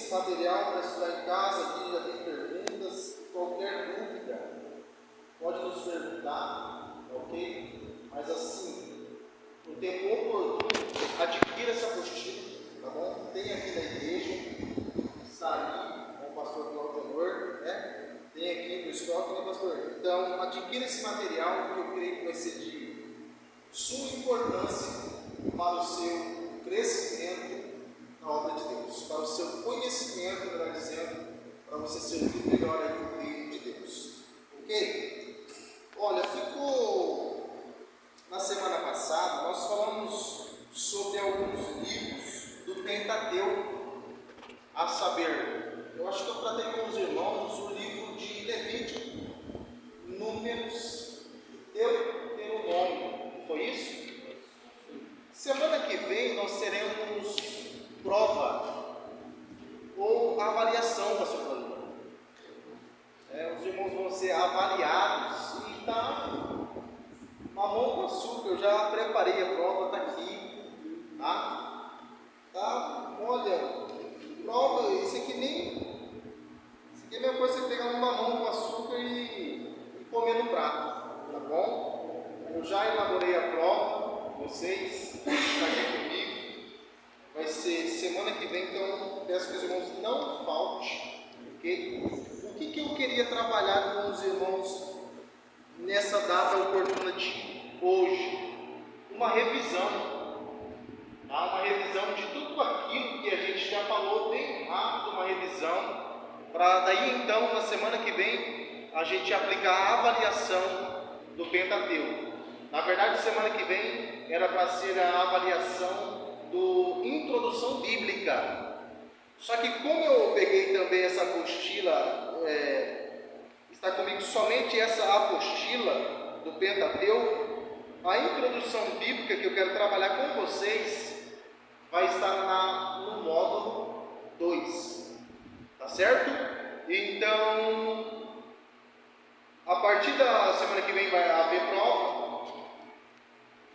esse material para estudar em casa. Aqui já tem perguntas. Qualquer dúvida, pode nos perguntar, ok? Mas assim, no tempo oportuno, adquira essa apostila, tá bom? Tem aqui na igreja, está ali com o pastor Claudio, né? Tem aqui no estoque, né, pastor? Então, adquira esse material, que eu creio que vai ser de suma importância para o seu crescimento na obra de Deus, para o seu conhecimento, melhor dizendo, para você servir melhor aí no reino de Deus. Ok? Olha, ficou na semana passada, nós falamos sobre alguns livros do Pentateuco, a saber, eu acho que eu tratei com os irmãos o livro de Levítico, Números, Deuteronômio, foi isso? Semana que vem nós teremos prova ou avaliação da sua planilha. Os irmãos vão ser avaliados e está mamão com açúcar. Eu já preparei a prova, está aqui, tá? Olha, prova, isso aqui é a mesma coisa que você pegar um mamão com açúcar e comer no prato, tá bom? Eu já elaborei a prova, vocês estão aqui comigo. Vai ser semana que vem, então peço que os irmãos não faltem, ok? O que eu queria trabalhar com os irmãos nessa data oportuna de hoje? Uma revisão, tá? Uma revisão de tudo aquilo que a gente já falou, bem rápido, uma revisão, para daí então, na semana que vem, a gente aplicar a avaliação do Pentateuco. Na verdade, semana que vem era para ser a avaliação do Introdução Bíblica. Só que como eu peguei também essa apostila, está comigo somente essa apostila do Pentateuco, a Introdução Bíblica que eu quero trabalhar com vocês vai estar no módulo 2, tá certo? Então, a partir da semana que vem vai haver prova,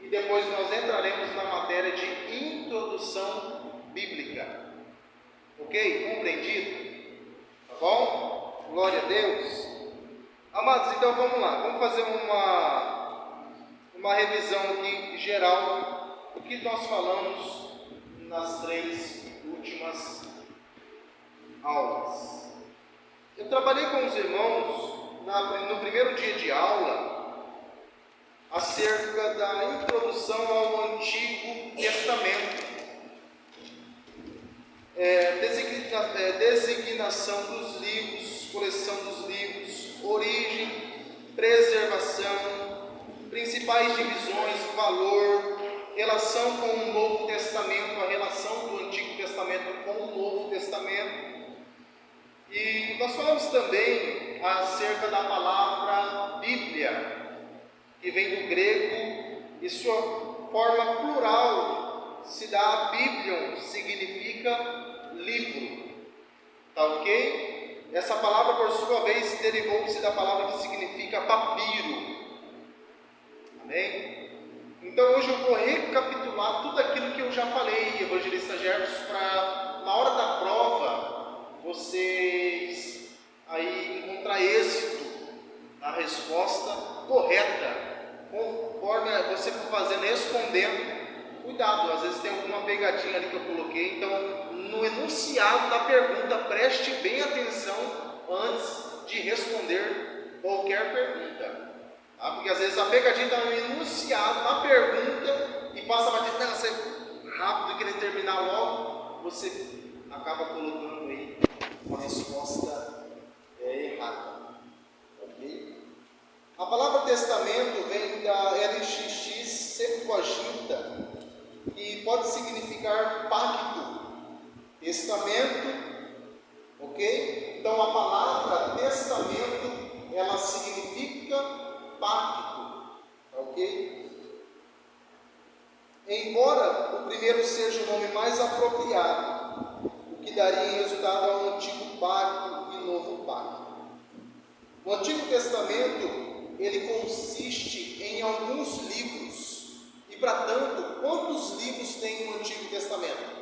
e depois nós entraremos na matéria de Introdução Bíblica. Ok? Compreendido? Tá bom? Glória a Deus. Amados, então vamos lá. Vamos fazer uma revisão aqui geral do que nós falamos nas 3 últimas aulas. Eu trabalhei com os irmãos no primeiro dia de aula acerca da introdução ao Antigo Testamento, designação dos livros, coleção dos livros, origem, preservação, principais divisões, valor, relação com o Novo Testamento, a relação do Antigo Testamento com o Novo Testamento. E nós falamos também acerca da palavra Bíblia, que vem do grego, e sua forma plural se dá Biblion, significa livro, tá ok? Essa palavra, por sua vez, derivou-se da palavra que significa papiro, amém? Então hoje eu vou recapitular tudo aquilo que eu já falei, evangelista Jefferson, para na hora da prova, vocês aí encontrar êxito na resposta correta. Conforme você for fazendo, respondendo, cuidado, às vezes tem alguma pegadinha ali que eu coloquei, então no enunciado da pergunta, preste bem atenção antes de responder qualquer pergunta, tá? Porque às vezes a pegadinha está no enunciado da pergunta e passa a bater, você rápido querer terminar logo, você acaba colocando aí uma resposta errada, ok? A palavra testamento vem da LXX Septuaginta, que pode significar pacto, testamento, ok? Então a palavra testamento, ela significa pacto, ok? Embora o primeiro seja o nome mais apropriado, o que daria resultado ao antigo pacto e novo pacto. O Antigo Testamento, ele consiste em alguns livros, e para tanto, quantos livros tem no Antigo Testamento?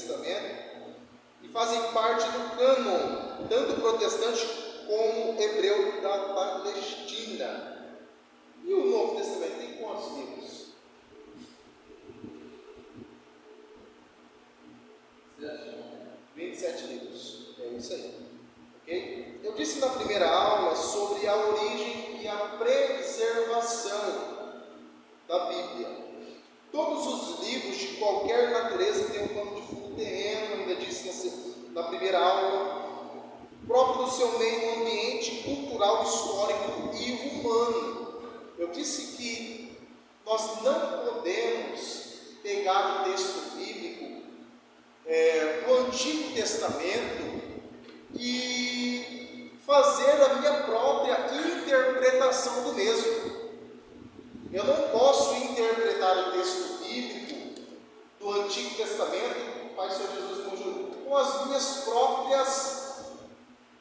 Testamento e fazem parte do cânon, tanto protestante como hebreu da Palestina. E o Novo Testamento tem quantos livros? 27 livros. É isso aí. Okay? Eu disse na primeira aula sobre a origem e a preservação da Bíblia. Todos os livros de qualquer natureza têm um pano de fundo terreno, ainda disse na primeira aula, próprio do seu meio ambiente cultural, histórico e humano. Eu disse que nós não podemos pegar o texto bíblico do Antigo Testamento e fazer a minha própria interpretação do mesmo. Eu não posso interpretar o texto bíblico do Antigo Testamento, Pai Senhor Jesus conjuro, com as minhas próprias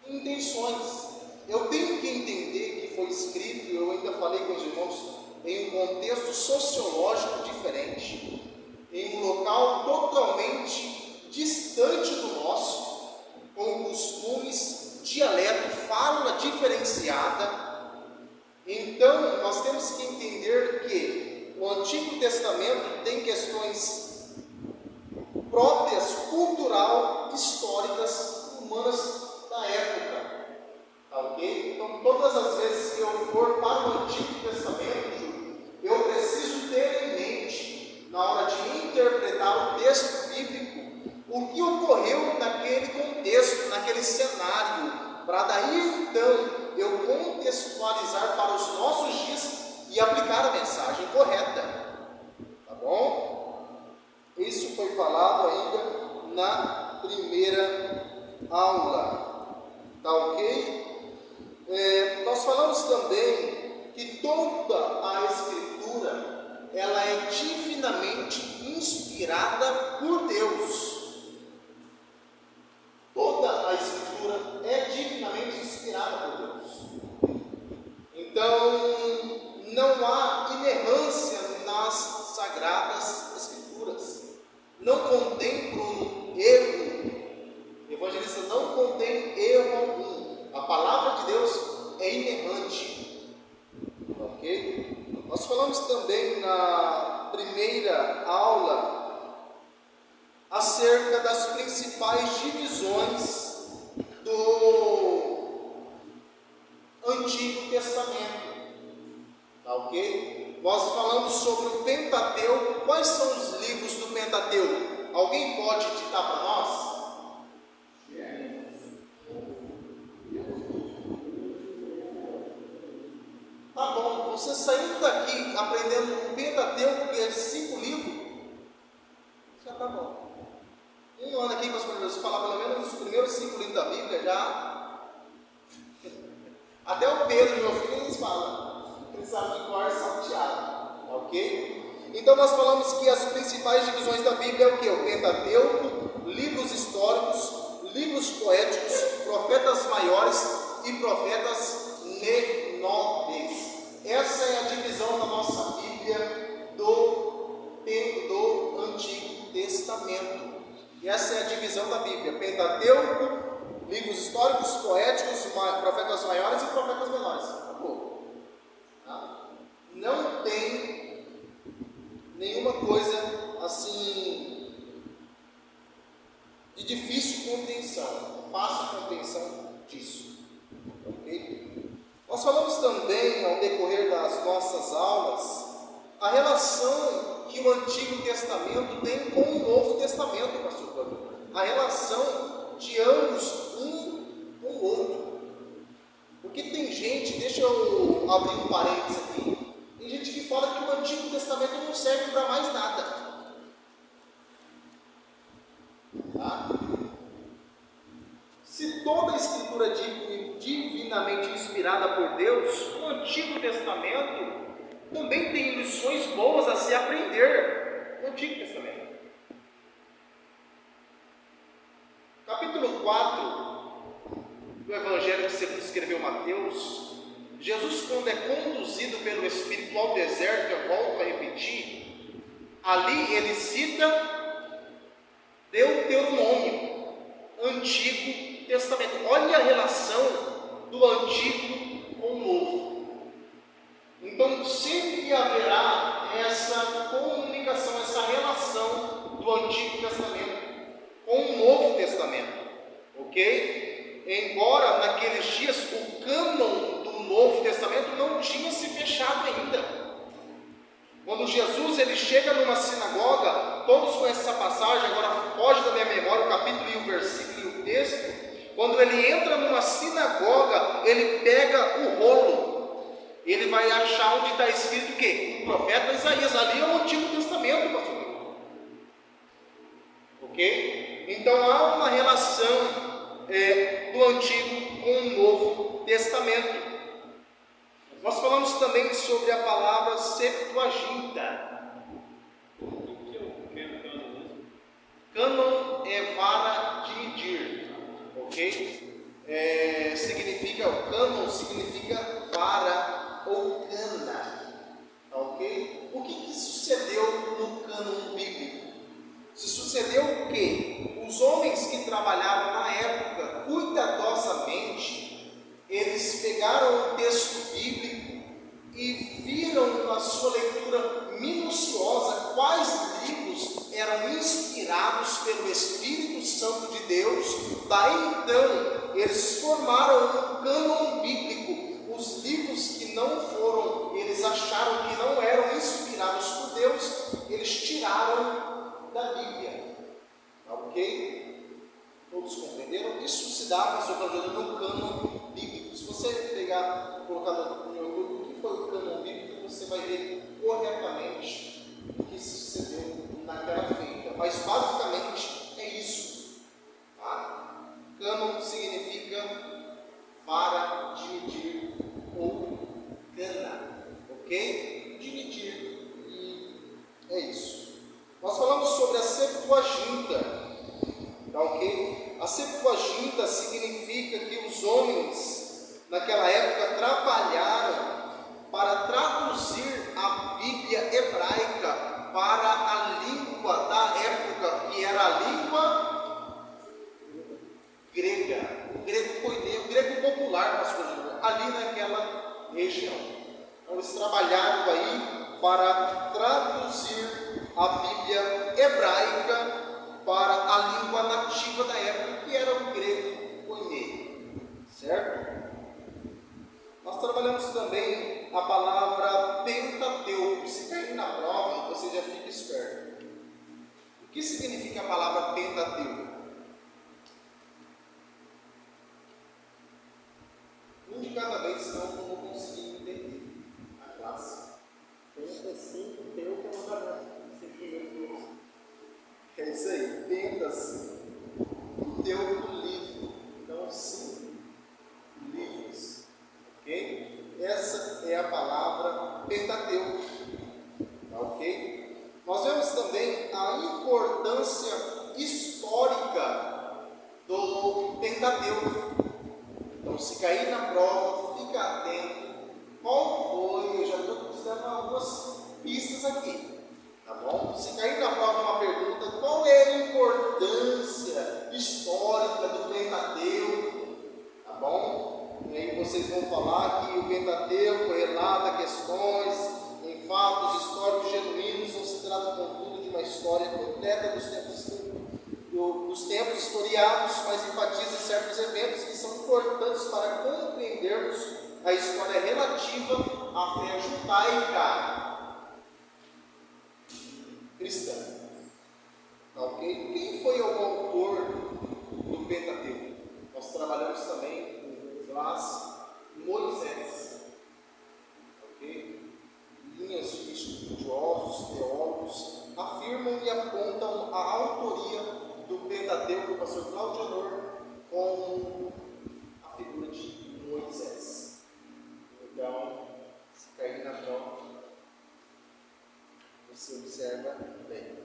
intenções. Eu tenho que entender que foi escrito, eu ainda falei com os irmãos, em um contexto sociológico diferente, em um local totalmente distante do nosso, com costumes, dialeto, fala diferenciada. Então, nós temos que entender que o Antigo Testamento tem questões próprias, cultural, históricas, humanas da época. Tá ok? Então, todas as vezes que eu for para o Antigo Testamento, eu preciso ter em mente, na hora de interpretar o texto bíblico, o que ocorreu naquele contexto, naquele cenário, para daí então eu contextualizar para os nossos dias e aplicar a mensagem correta. Tá bom? Isso foi falado ainda na primeira aula. Tá ok? Nós falamos também que toda a Escritura ela é divinamente inspirada por Deus. Toda a Escritura é divinamente inspirada por Deus. Então, não há inerrância nas Sagradas Escrituras. Não contemplo erro. O evangelista não contém erro algum. A palavra de Deus é inerrante. Ok? Nós falamos também na primeira aula acerca das principais divisões do Antigo Testamento. Tá ok? Nós falamos sobre o Pentateuco. Quais são os livros do Pentateuco? Alguém pode ditar para nós? Tá bom, você saindo daqui aprendendo o Pentateuco, que é 5 livros, já tá bom. Um ano aqui, para falar pelo menos os primeiros 5 livros da Bíblia, já. Até o Pedro, meu filho, eles falam. Eles sabem de cor salteado. Ok? Então nós falamos que as principais divisões da Bíblia é o que? O Pentateuco, livros históricos, livros poéticos, profetas maiores e profetas menores. Essa é a divisão da nossa Bíblia do Antigo Testamento. E essa é a divisão da Bíblia: Pentateuco, livros históricos, poéticos, profetas maiores e profetas menores. Acabou. Tá? Não tem nenhuma coisa assim de difícil compreensão, fácil compreensão disso. Ok? Nós falamos também, ao decorrer das nossas aulas, a relação que o Antigo Testamento tem com o Novo Testamento, pastor Cláudio. A relação de ambos, um com o outro. Porque tem gente, deixa eu abrir um parênteses aqui, tem gente que fala que o Antigo Testamento não serve para mais nada. Tá? Se toda a Escritura é divinamente inspirada por Deus, o Antigo Testamento também tem lições boas a se aprender no Antigo Testamento. Capítulo 4 do Evangelho segundo escreveu Mateus, Jesus, quando é conduzido pelo Espírito ao deserto, eu volto a repetir, ali ele cita Deuteronômio, Antigo Testamento. Olha a relação do Antigo com o Novo. Então sempre haverá essa comunicação, essa relação do Antigo Testamento com o Novo Testamento, ok? Embora naqueles dias o cânon do Novo Testamento não tinha se fechado ainda. Quando Jesus ele chega numa sinagoga, todos conhecem essa passagem, agora foge da minha memória o capítulo e o versículo e o texto. Quando ele entra numa sinagoga, ele pega o rolo, ele vai achar onde está escrito o quê? O profeta Isaías, ali é o Antigo Testamento, pastor. Ok? Então há uma relação do Antigo com o Novo Testamento. Nós falamos também sobre a palavra Septuaginta. O que é o cânon? Cânon é vara de medir, ok? O cânon significa vara ou cana, ok? O que sucedeu no cânon bíblico? Se sucedeu o quê? Os homens que trabalhavam na época cuidadosamente, eles pegaram o texto bíblico e viram na sua leitura minuciosa quais livros eram inspirados pelo Espírito Santo de Deus. Daí então eles formaram um cânon bíblico. Os livros que não foram, eles acharam que não eram inspirados por Deus, eles tiraram da Bíblia. Ok? Todos compreenderam? Isso se dá, pastor Claudio, no cânon bíblico. Se você pegar, colocar no YouTube o que foi o cânon bíblico, você vai ver corretamente o que sucedeu naquela feita. Mas basicamente é isso. Tá? Cânon significa vara de medir ou cana. Ok? De medir. E é isso. Nós falamos sobre a Septuaginta. Tá ok? A Septuaginta significa que os homens naquela época trabalharam para traduzir a Bíblia hebraica para a língua da época, que era a língua grega, o grego koiné, o grego popular, ali naquela região. Então eles trabalharam aí para traduzir a Bíblia hebraica para a língua nativa da época, que era o grego koiné, certo? Nós trabalhamos também a palavra Pentateuco. Se cair na prova, você já fica esperto. O que significa a palavra Pentateuco? Um de cada vez, senão eu não vou conseguir entender a classe. Penta 5, teu que é uma varanda. 5 primeiros. É isso aí, Pentas, o teu livro. Então, 5 livros. Ok? Essa é a palavra Pentateuco. Tá ok? Nós vemos também a importância histórica do Pentateuco. Então, se cair na prova, fica atento. Qual foi? Eu já estou dando algumas pistas aqui. Tá bom? Se cair na prova uma pergunta, qual é a importância histórica do Pentateuco? Tá bom? E aí vocês vão falar que o Pentateuco relata questões em fatos históricos genuínos, não se trata contudo de uma história completa dos tempos historiados, mas enfatiza certos eventos que são importantes para compreendermos a história relativa à fé judaica cristã. Tá ok? Quem foi o autor do Pentateuco? Nós trabalhamos também com classe Moisés. Ok? Linhas de estudiosos, teólogos afirmam e apontam a autoria do Pentateuco do pastor Cláudio Honor como a figura de Moisés. Então, se cair na prova, você observa bem.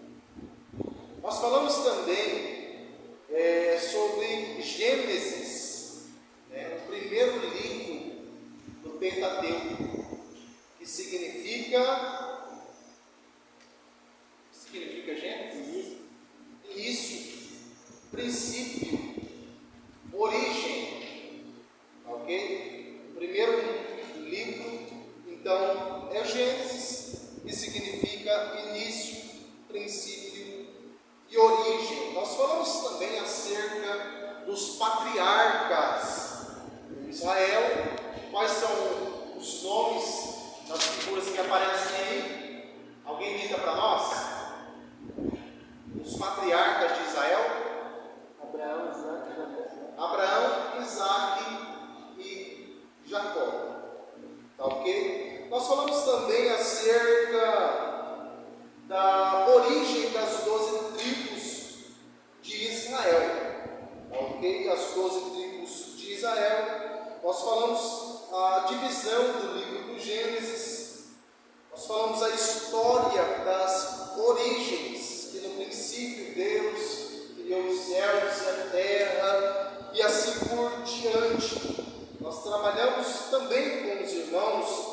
Nós falamos também sobre Gênesis, o primeiro livro do Pentateuco, que significa Gênesis? Início. Nós falamos também acerca da origem das 12 tribos de Israel, ok? As 12 tribos de Israel. Nós falamos a divisão do livro do Gênesis, nós falamos a história das origens, que no princípio Deus criou os céus e a terra, e assim por diante. Nós trabalhamos também com os irmãos,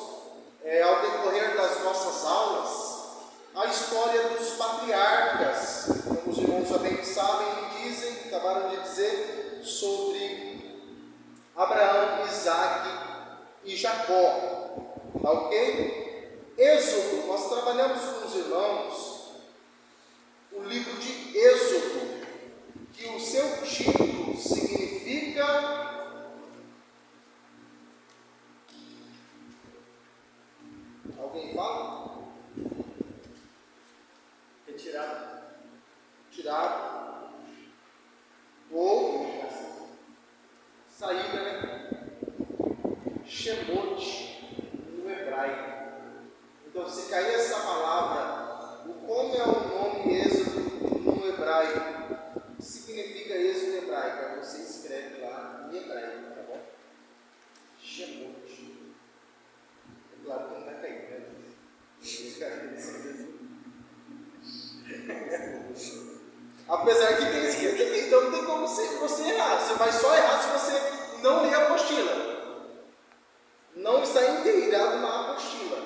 ao decorrer das nossas aulas, a história dos patriarcas, como os irmãos já bem sabem e dizem, acabaram de dizer, sobre Abraão, Isaque e Jacó, tá ok? Êxodo, nós trabalhamos com os irmãos o livro de Êxodo, que o seu título significa alguém fala? Tirado ou saída, né? Shemot no hebraico. Então, se cair essa palavra, como é o nome Êxodo no hebraico? O que significa Êxodo em hebraico? Você escreve lá em hebraico, tá bom? Shemot. É claro que não vai cair, né? Apesar que tem escrito aqui, então não tem como você errar. Você vai só errar se você não ler a apostila. Não está inteirado na apostila.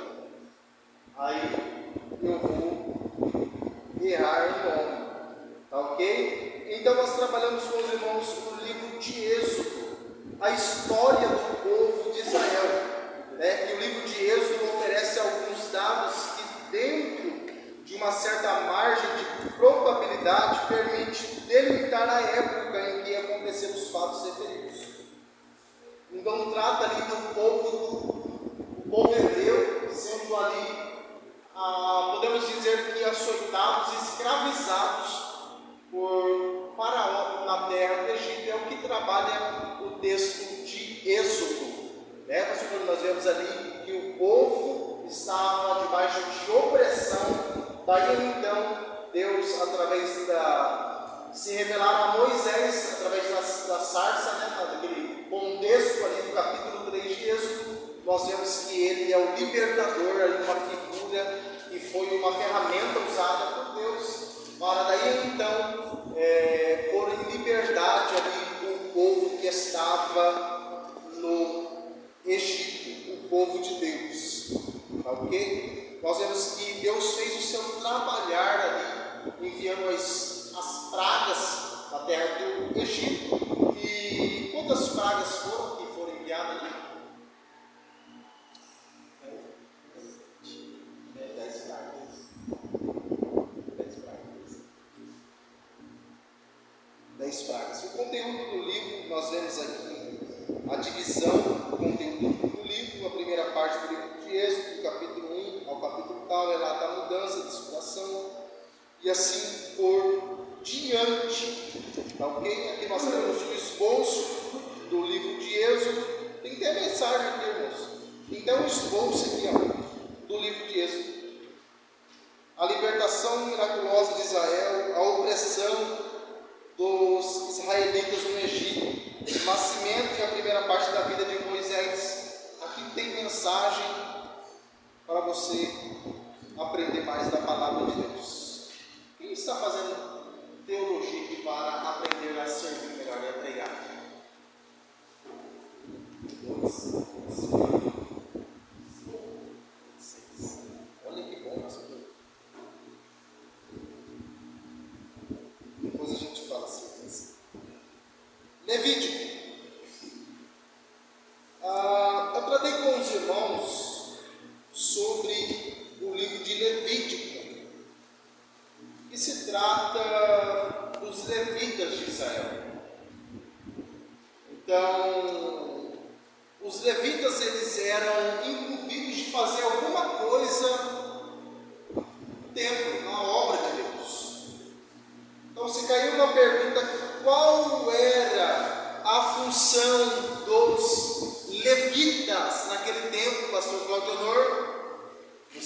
Aí eu vou errar em nome. Tá ok? Então nós trabalhamos com os irmãos o livro de Êxodo, a história do povo de Israel. Que o livro de Êxodo oferece alguns dados que, dentro de uma certa margem de probabilidade, permite delimitar a época em que aconteceram os fatos referidos. Então trata ali do povo hebreu, sendo ali, podemos dizer que açoitados, escravizados por Faraó na terra do Egito. É o que trabalha o texto de Êxodo. Nós vemos ali que o povo estava debaixo de opressão. Daí então Deus, se revelaram a Moisés através da sarça, naquele contexto ali do capítulo 3 de Êxodo. Nós vemos que ele é o libertador, ali uma figura que foi uma ferramenta usada por Deus para daí então pôr em liberdade ali o povo que estava no Egito, o povo de Deus, ok? Nós vemos que Deus fez o seu trabalhar ali, enviando as pragas na terra do Egito. E quantas pragas foram enviadas ali? 10 pragas. 10 pragas. O conteúdo do livro, nós vemos aqui a divisão do conteúdo do livro. A primeira parte do livro de Êxodo, do capítulo 1 ao capítulo tal, relata a mudança de situação e assim por diante. Tá ok? Aqui nós temos o esboço do livro de Êxodo. Tem que ter a mensagem aqui, irmãos. Então, o esboço aqui, do livro de Êxodo. A libertação miraculosa de Israel, a opressão dos israelitas no Egito, o nascimento e a primeira parte da vida de Moisés. Aqui tem mensagem para você aprender mais da palavra de Deus. Quem está fazendo teologia aqui para aprender a servir melhor e a pregar? Olha que bom, pastor. Depois a gente fala assim. Levítico. Eu tratei com os irmãos sobre o livro de Levítico, que se trata dos levitas de Israel. Então, os levitas eles eram incumbidos de fazer alguma coisa no templo, na obra de Deus. Então, se caiu uma pergunta: qual era a função dos levitas naquele tempo, pastor Claudio Honor?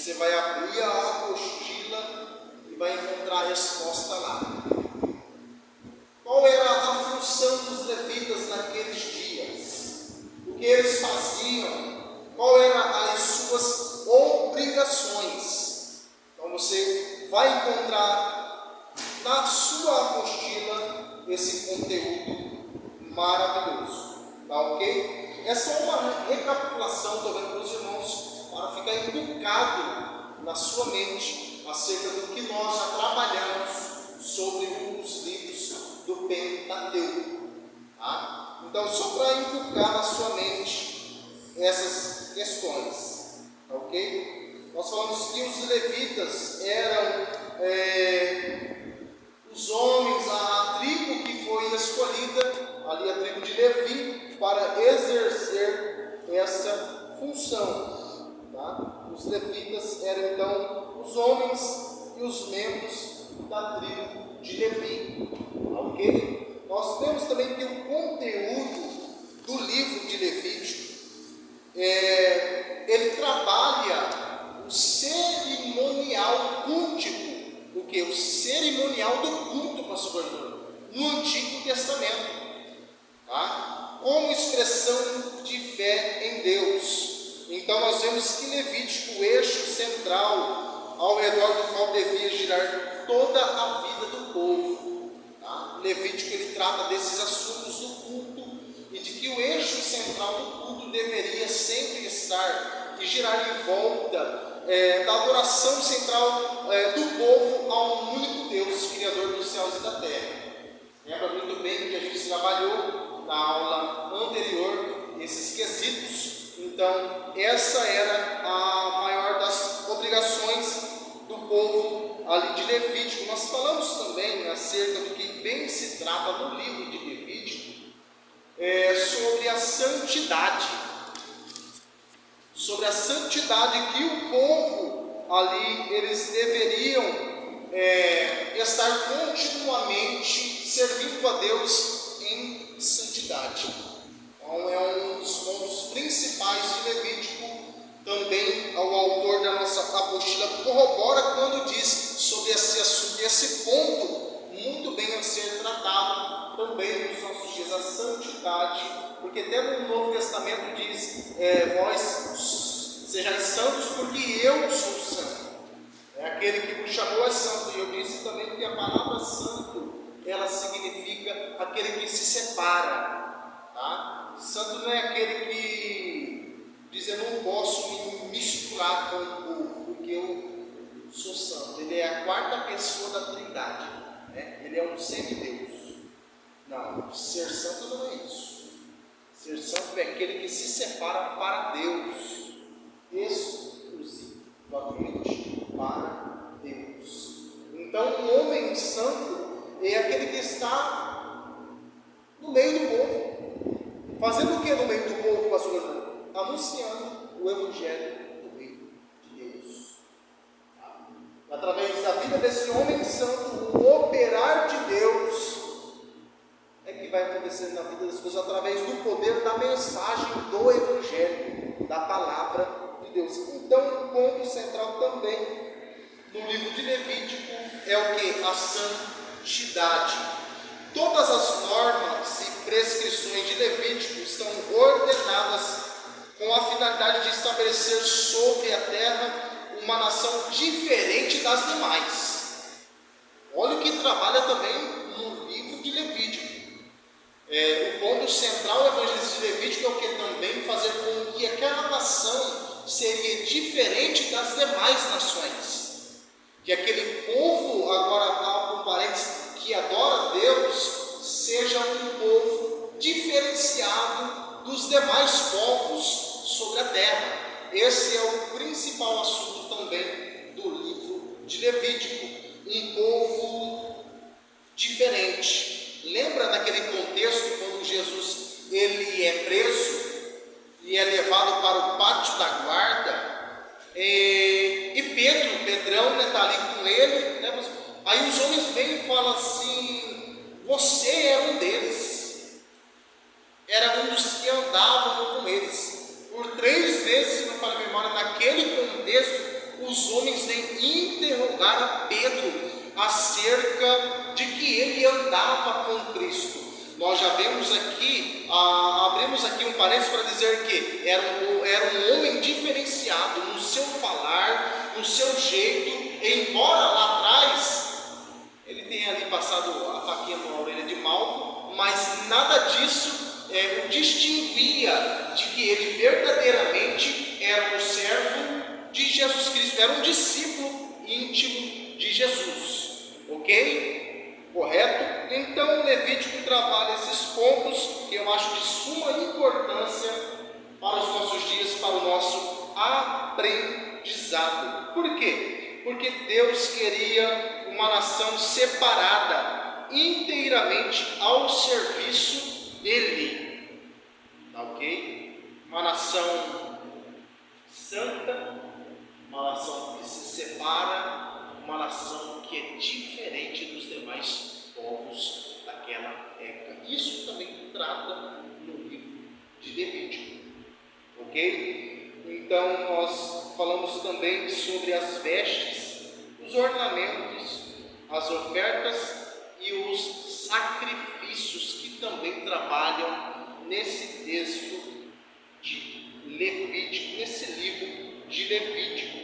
Você vai abrir a apostila e vai encontrar a resposta lá. Qual era a função dos levitas naqueles dias? O que eles faziam? Qual eram as suas obrigações? Então você vai encontrar na sua apostila esse conteúdo maravilhoso. Tá ok? É só uma recapitulação, estou vendo para os irmãos, para ficar inculcado na sua mente acerca do que nós já trabalhamos sobre os livros do Pentateuco. Tá? Então, só para inculcar na sua mente essas questões. Tá ok? Nós falamos que os levitas eram os homens, a tribo que foi escolhida, ali a tribo de Levi, para exercer essa função. Tá? Os levitas eram então os homens e os membros da tribo de Levi. Ok? Nós temos também que o conteúdo do livro de Levítico, ele trabalha o cerimonial cultico. O que? O cerimonial do culto, pastor Bruno, no Antigo Testamento, tá? Como expressão de fé em Deus. Então nós vemos que Levítico, o eixo central ao redor do qual devia girar toda a vida do povo. Tá? Levítico ele trata desses assuntos do culto e de que o eixo central do culto deveria sempre estar e girar em volta da adoração central do povo ao único Deus, Criador dos céus e da terra. Lembra muito bem que a gente trabalhou na aula anterior esses quesitos. Então, essa era a maior das obrigações do povo ali de Levítico. Nós falamos também acerca do que bem se trata no livro de Levítico, sobre a santidade. Sobre a santidade que o povo ali, eles deveriam estar continuamente servindo a Deus em santidade. Então é um dos pontos principais de Levítico. Também o autor da nossa apostila corrobora quando diz sobre esse assunto, esse ponto muito bem a ser tratado também nos nossos dias, a santidade, porque até no Novo Testamento diz, vós sejais santos porque eu sou santo. Aquele que me chamou é santo, e eu disse também que a palavra santo, ela significa aquele que se separa, tá? Santo não é aquele que diz, eu não posso me misturar com o povo, porque eu sou santo. Ele é a quarta pessoa da Trindade, né? Ele é um semideus. Não, ser santo não é isso. Ser santo é aquele que se separa para Deus, exclusivamente para Deus. Então, um homem santo é aquele que está no meio do povo. Fazendo o que no meio do povo, pastor? Anunciando o Evangelho do Reino de Deus. Através da vida desse homem santo, o operar de Deus é que vai acontecer na vida das pessoas através do poder da mensagem do Evangelho, da palavra de Deus. Então, o ponto central também no livro de Levítico é o que? A santidade. Todas as normas e prescrições de Levítico estão ordenadas com a finalidade de estabelecer sobre a terra uma nação diferente das demais. Olha o que trabalha também no livro de Levítico. O ponto central do evangelho de Levítico é o que também fazer com que aquela nação seria diferente das demais nações. Que aquele povo, agora um parênteses, que adora a Deus, seja um povo diferenciado dos demais povos sobre a terra. Esse é o principal assunto também do livro de Levítico. Um povo diferente. Lembra daquele contexto quando Jesus ele é preso e é levado para o pátio da guarda, e Pedrão está ali com ele, né? Aí os homens vêm e falam assim, você é um deles, era um dos que andavam com eles. Por 3 vezes, se não falha a memória, naquele contexto, os homens vêm interrogar a Pedro acerca de que ele andava com Cristo. Nós já vemos aqui, abrimos aqui um parênteses para dizer que era um homem diferenciado no seu falar, no seu jeito, embora lá atrás ele tenha ali passado a faquinha na orelha de Malco, mas nada disso o distinguia de que ele verdadeiramente era um servo de Jesus Cristo, era um discípulo íntimo de Jesus, ok? Correto? Então Levítico trabalha esses pontos que eu acho de suma importância para os nossos dias, para o nosso aprendizado. Por quê? Porque Deus queria uma nação separada inteiramente ao serviço dele, tá ok? Uma nação santa, uma nação que se separa, uma nação que é diferente dos demais povos daquela época. Isso também trata no livro de Levítico, ok? Então nós falamos também sobre as vestes, os ornamentos, as ofertas e os sacrifícios que também trabalham nesse texto de Levítico, nesse livro de Levítico,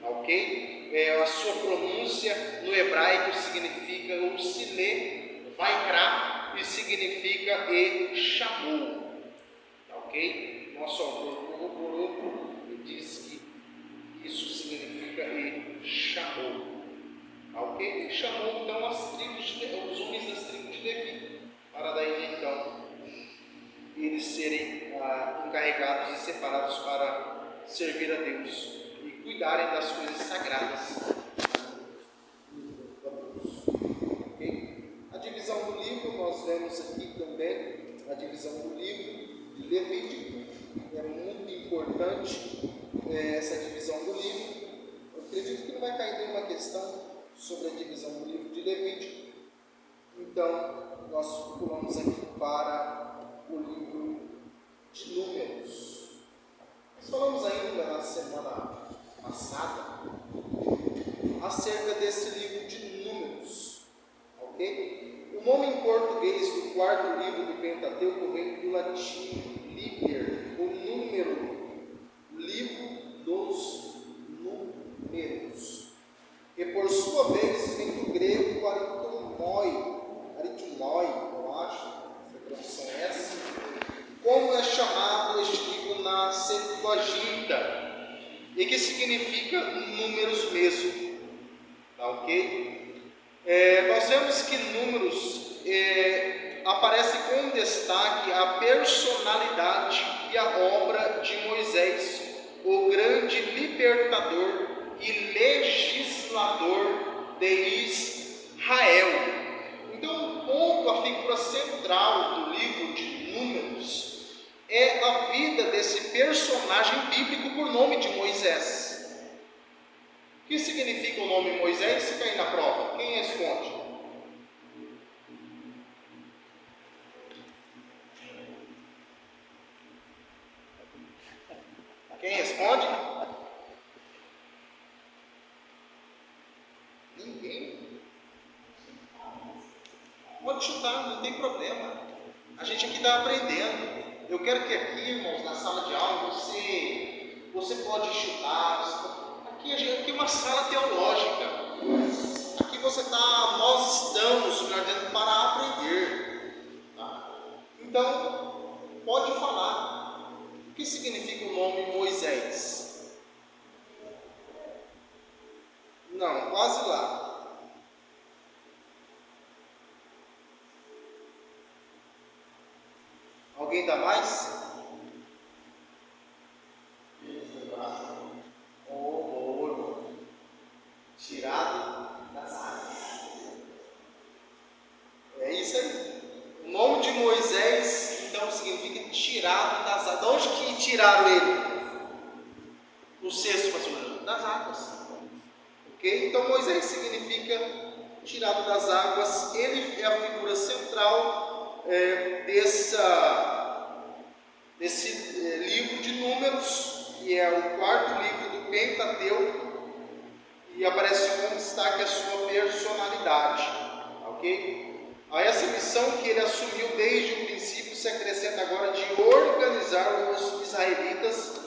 ok? A sua pronúncia no hebraico significa o silê, vaikra, e significa e chamou, ok? Nosso autor corroborou e diz que isso significa e chamou. Ok? Ele chamou então os homens das tribos de Levi, para daí então eles serem encarregados e separados para servir a Deus e cuidarem das coisas sagradas. Okay? A divisão do livro, nós vemos aqui também a divisão do livro de Levítico, é muito importante essa divisão do livro. Eu acredito que não vai cair nenhuma questão sobre a divisão do livro de Levítico. Então, nós pulamos aqui para o livro de Números. Nós falamos ainda na semana passada acerca desse livro de Números, ok? O nome em português do quarto livro do Pentateuco vem do latim liber, o número, livro dos números. E por sua vez vem do grego aritomoi, eu acho, se a tradução é essa, como é chamado este livro na Septuaginta, e que significa números mesmo, tá ok? Nós vemos que números aparece com destaque a personalidade e a obra de Moisés, o grande libertador e legislador de Israel. Então, o ponto, a figura central do livro de Números é a vida desse personagem bíblico por nome de Moisés. O que significa o nome Moisés? Se cair na prova, quem responde? Quem responde? Ninguém? Pode chutar, não tem problema. A gente aqui está aprendendo. Eu quero que aqui, irmãos, na sala de aula, você pode chutar. Aqui é uma sala teológica. Aqui nós estamos, melhor dizendo, para aprender. Tá? Então, pode falar. O que significa o nome Moisés? Não, quase lá. Alguém dá mais? Tirado das águas. É isso aí. O nome de Moisés, então, significa tirado das águas. De onde que tiraram ele? No cesto, pastor? Das águas. Ok? Então, Moisés significa tirado das águas. Ele é a figura central desse livro de Números, que é o quarto livro do Pentateuco, e aparece com destaque a sua personalidade, ok? A essa missão que ele assumiu desde o princípio se acrescenta agora de organizar os israelitas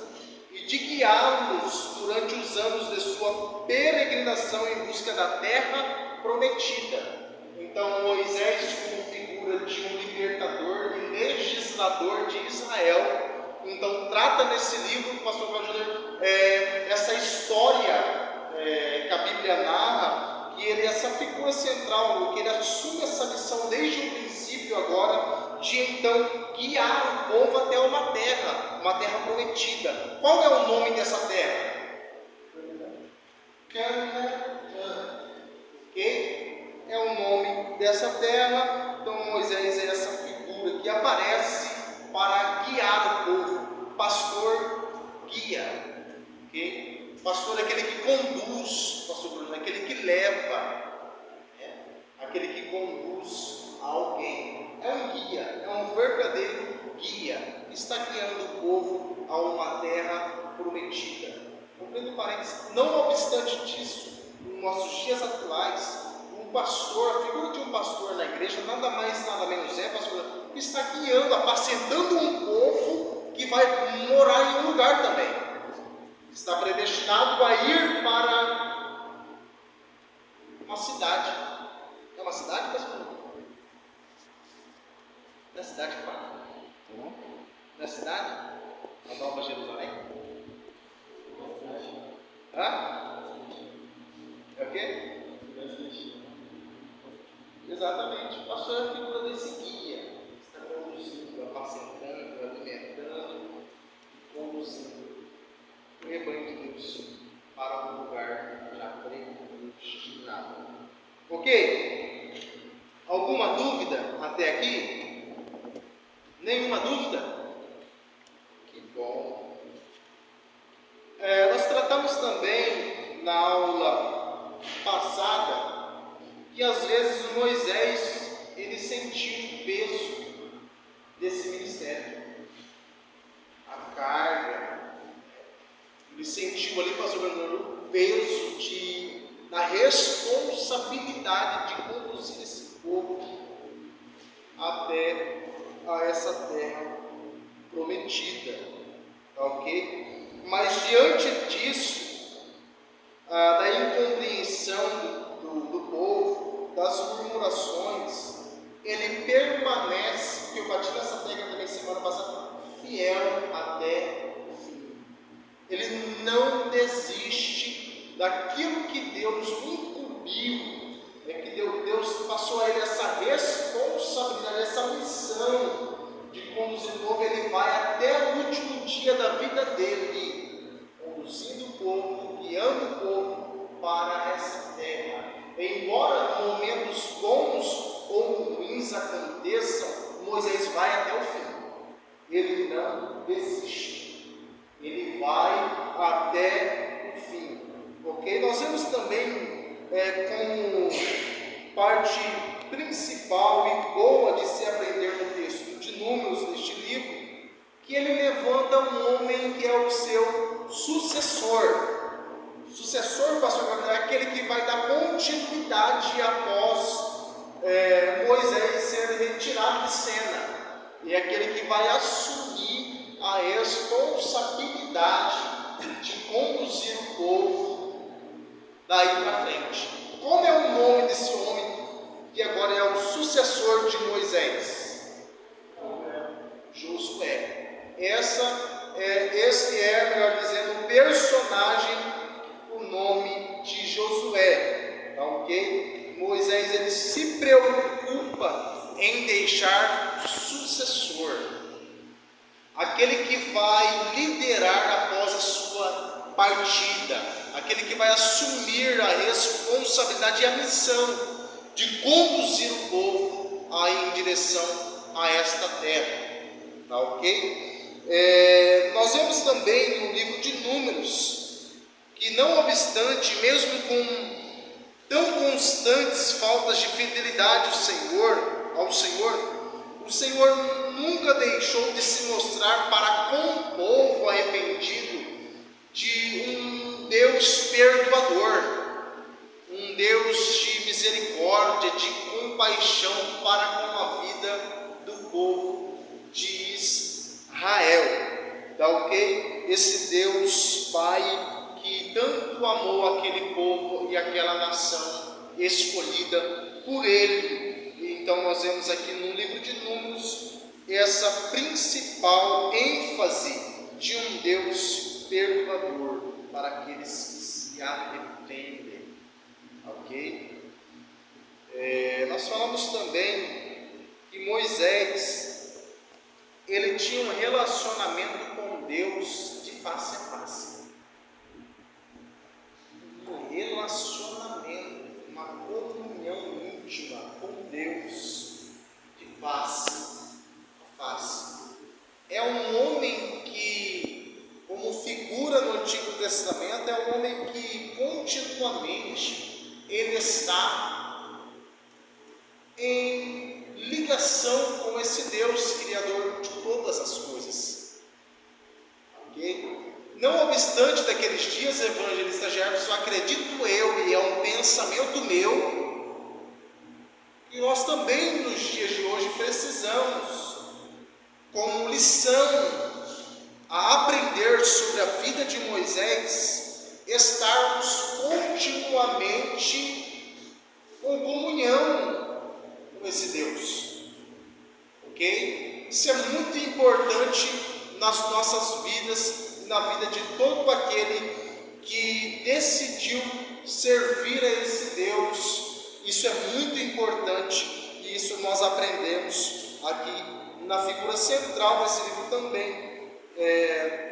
e de guiá-los durante os anos de sua peregrinação em busca da terra prometida. Então Moisés, como figura de um libertador e legislador de Israel, então trata nesse livro, pastor Cláudio, essa história que a Bíblia narra, que ele é essa figura central, que ele assume essa missão desde o princípio agora, de então guiar o povo até uma terra prometida. Qual é o nome dessa terra? Canaã, ok? É o nome dessa terra. Então Moisés é essa figura que aparece para guiar o povo. Pastor guia, ok? Pastor é aquele que conduz, pastor Bruno, é aquele que leva, aquele que conduz alguém. É um guia, é um verdadeiro guia, que está guiando o povo a uma terra prometida. Compreendo parênteses, não obstante disso, nos nossos dias atuais, um pastor, a figura de um pastor na igreja, nada mais, nada menos pastor, que está guiando, apacentando um povo que vai morar em um lugar também. Está predestinado a ir para uma cidade. É uma cidade, pastor? Não é cidade que fala? Não é cidade? A Nova Jerusalém? Hã? É o quê? Exatamente. O pastor é a figura desse guia. Está conduzindo, apacentando, alimentando, conduzindo o rebanho de Deus para um lugar já predestinado. Ok? Alguma dúvida até aqui? Nenhuma dúvida? Que bom. Nós tratamos também na aula passada que às vezes Moisés ele sentiu o peso desse ministério, a carga. Ele sentiu ali, pastor Bernardo, o peso da responsabilidade de conduzir esse povo até a essa terra prometida, ok? Mas diante disso, da incompreensão do povo, das murmurações, ele permanece, que eu bati nessa tecla também semana passada, fiel até o fim. Ele não desiste daquilo que Deus incumbiu, que Deus passou a ele essa responsabilidade, essa missão de conduzir o povo. Ele vai até o último dia da vida dele, conduzindo o povo, guiando o povo para essa terra. Embora momentos bons ou ruins aconteçam, Moisés vai até o fim. Ele não desiste. Ele vai até o fim. Ok? Nós vemos também como parte principal e boa de se aprender no texto de Números deste livro, que ele levanta um homem que é o seu sucessor. Sucessor, pastor Gabriel, é aquele que vai dar continuidade após Moisés ser retirado de cena. E é aquele que vai assumir a responsabilidade de conduzir o povo daí para frente. Como é o nome desse homem que agora é o sucessor de Moisés? Josué. Esse é, melhor dizendo, o personagem, o nome de Josué. Tá ok? Moisés ele se preocupa em deixar sucessor, aquele que vai liderar após a sua partida, aquele que vai assumir a responsabilidade e a missão de conduzir o povo aí em direção a esta terra. Tá ok? Nós vemos também no livro de Números que, não obstante, mesmo com tão constantes faltas de fidelidade ao Senhor, o Senhor nunca deixou de se mostrar para com o povo arrependido de um Deus perdoador. de compaixão para com a vida do povo de Israel. Tá ok? Esse Deus Pai que tanto amou aquele povo e aquela nação escolhida por Ele. Então nós vemos aqui no livro de Números essa principal ênfase de um Deus perdoador para aqueles que se arrependem. Ok? Nós falamos também que Moisés, ele tinha um relacionamento com Deus de face a face. Um relacionamento, uma comunhão íntima com Deus de face a face. É um homem que, como figura no Antigo Testamento, é um homem que continuamente ele está em ligação com esse Deus Criador de todas as coisas. Ok? Não obstante daqueles dias, evangelista Jefferson, acredito eu, e é um pensamento meu, que nós também nos dias de hoje precisamos, como lição a aprender sobre a vida de Moisés, estarmos continuamente com comunhão com esse Deus. Ok? Isso é muito importante nas nossas vidas, na vida de todo aquele que decidiu servir a esse Deus. Isso é muito importante e isso nós aprendemos aqui na figura central desse livro também,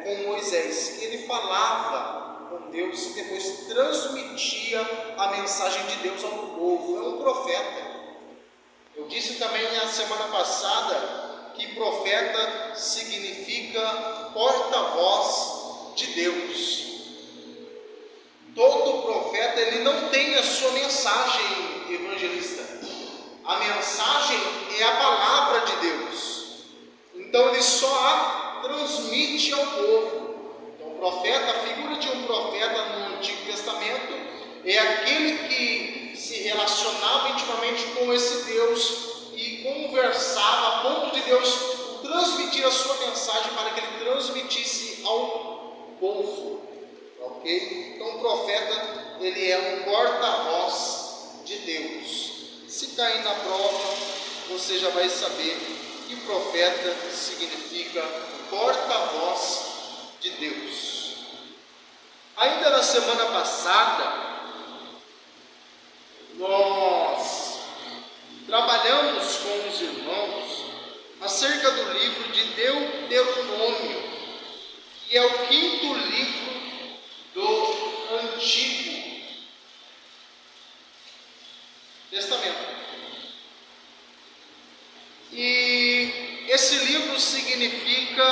com Moisés, que ele falava com Deus e depois transmitia a mensagem de Deus ao povo. É um profeta. Eu disse também na semana passada que profeta significa porta-voz de Deus. Todo profeta, ele não tem a sua mensagem, evangelista. A mensagem é a palavra de Deus. Então ele só a transmite ao povo. Então o profeta, a figura de um profeta no Antigo Testamento é aquele que se relacionava intimamente com esse Deus e conversava a ponto de Deus transmitir a sua mensagem para que ele transmitisse ao povo. Ok? Então o profeta, ele é um porta-voz de Deus. Se cair na prova, você já vai saber que profeta significa porta-voz de Deus. Ainda na semana passada, nós trabalhamos com os irmãos acerca do livro de Deuteronômio, que é o 5º livro do Antigo Testamento. E esse livro significa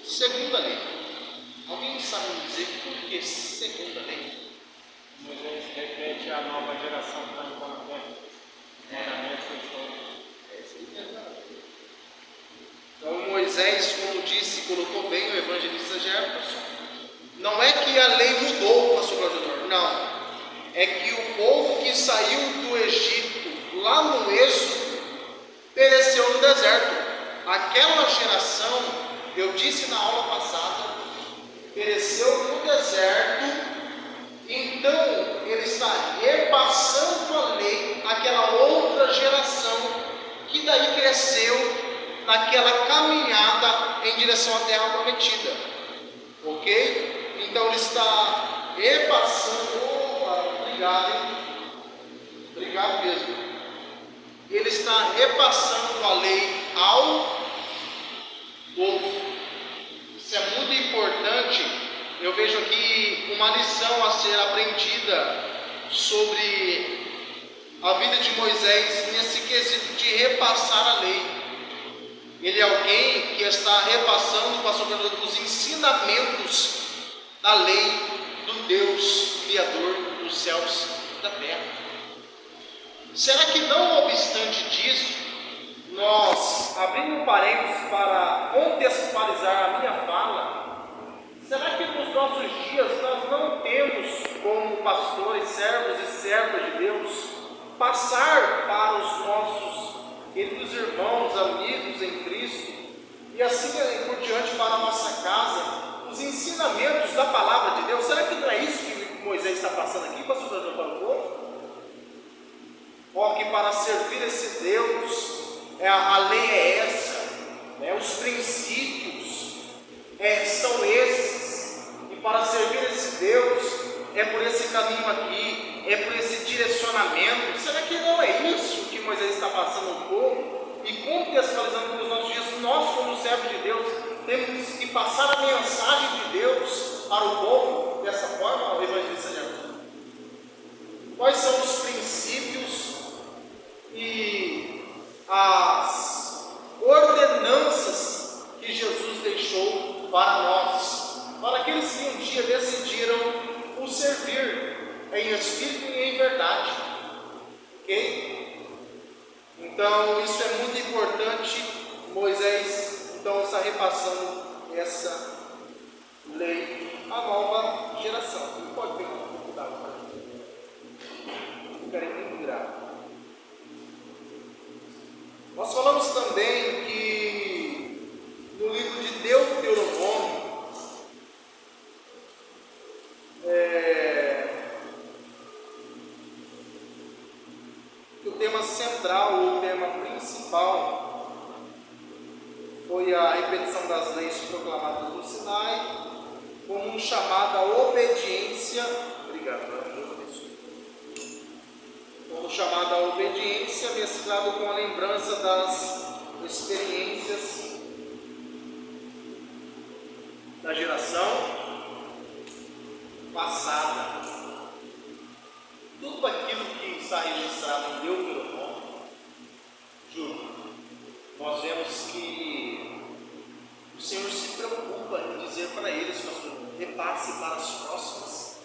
segunda lei. Alguém sabe me dizer por que segunda lei? Moisés repete a nova geração que está no convento. Então Moisés, como disse, colocou bem o evangelista Jefferson, não é que a lei mudou, pastor Claudio, não. É que o povo que saiu do Egito, lá no Êxodo, pereceu no deserto. Aquela geração, eu disse na aula passada, pereceu no deserto. Então ele está repassando a lei àquela outra geração que daí cresceu naquela caminhada em direção à terra prometida. Ok? Então ele está repassando. Obrigado, hein? Obrigado mesmo. Ele está repassando a lei ao povo. Isso é muito importante. Eu vejo aqui uma lição a ser aprendida sobre a vida de Moisés nesse quesito de repassar a lei. Ele é alguém que está repassando, pastor, os ensinamentos da lei do Deus Criador dos céus e da terra. Será que não obstante disso, nós, abrindo um parênteses para contextualizar a minha fala, será que nos nossos dias nós não temos, como pastores, servos e servas de Deus, passar para os nossos queridos irmãos, amigos em Cristo, e assim por diante para a nossa casa, os ensinamentos da palavra de Deus. Será que não é isso que Moisés está passando aqui, pastor, para o povo? Ó, que para servir esse Deus, a lei é essa, né? Os princípios são esses, e para servir esse Deus é por esse caminho aqui, é por esse direcionamento. Será que não é isso que Moisés está passando ao povo? E contextualizando para os nossos dias, nós como servos de Deus temos que passar a mensagem de Deus para o povo dessa forma, o evangelista Jefferson. Quais são os princípios e as ordenanças que Jesus deixou para nós, para aqueles que um dia decidiram o servir em espírito e em verdade, ok? Então isso é muito importante. Moisés então está repassando essa lei à nova geração. Você pode pegar um pouco d'água para mim? Ficarei muito grato. Nós falamos também que no livro de Deuteronômio, que o tema central, ou o tema principal, foi a repetição das leis proclamadas no Sinai, como um chamado à obediência. Obrigado, Deus abençoe. Como chamado à obediência, mesclado com a lembrança das experiências da geração passada. Tudo aquilo que está registrado em Deuteronômio, Júlio, nós vemos que o Senhor se preocupa em dizer para eles, pastor, repasse para as próximas.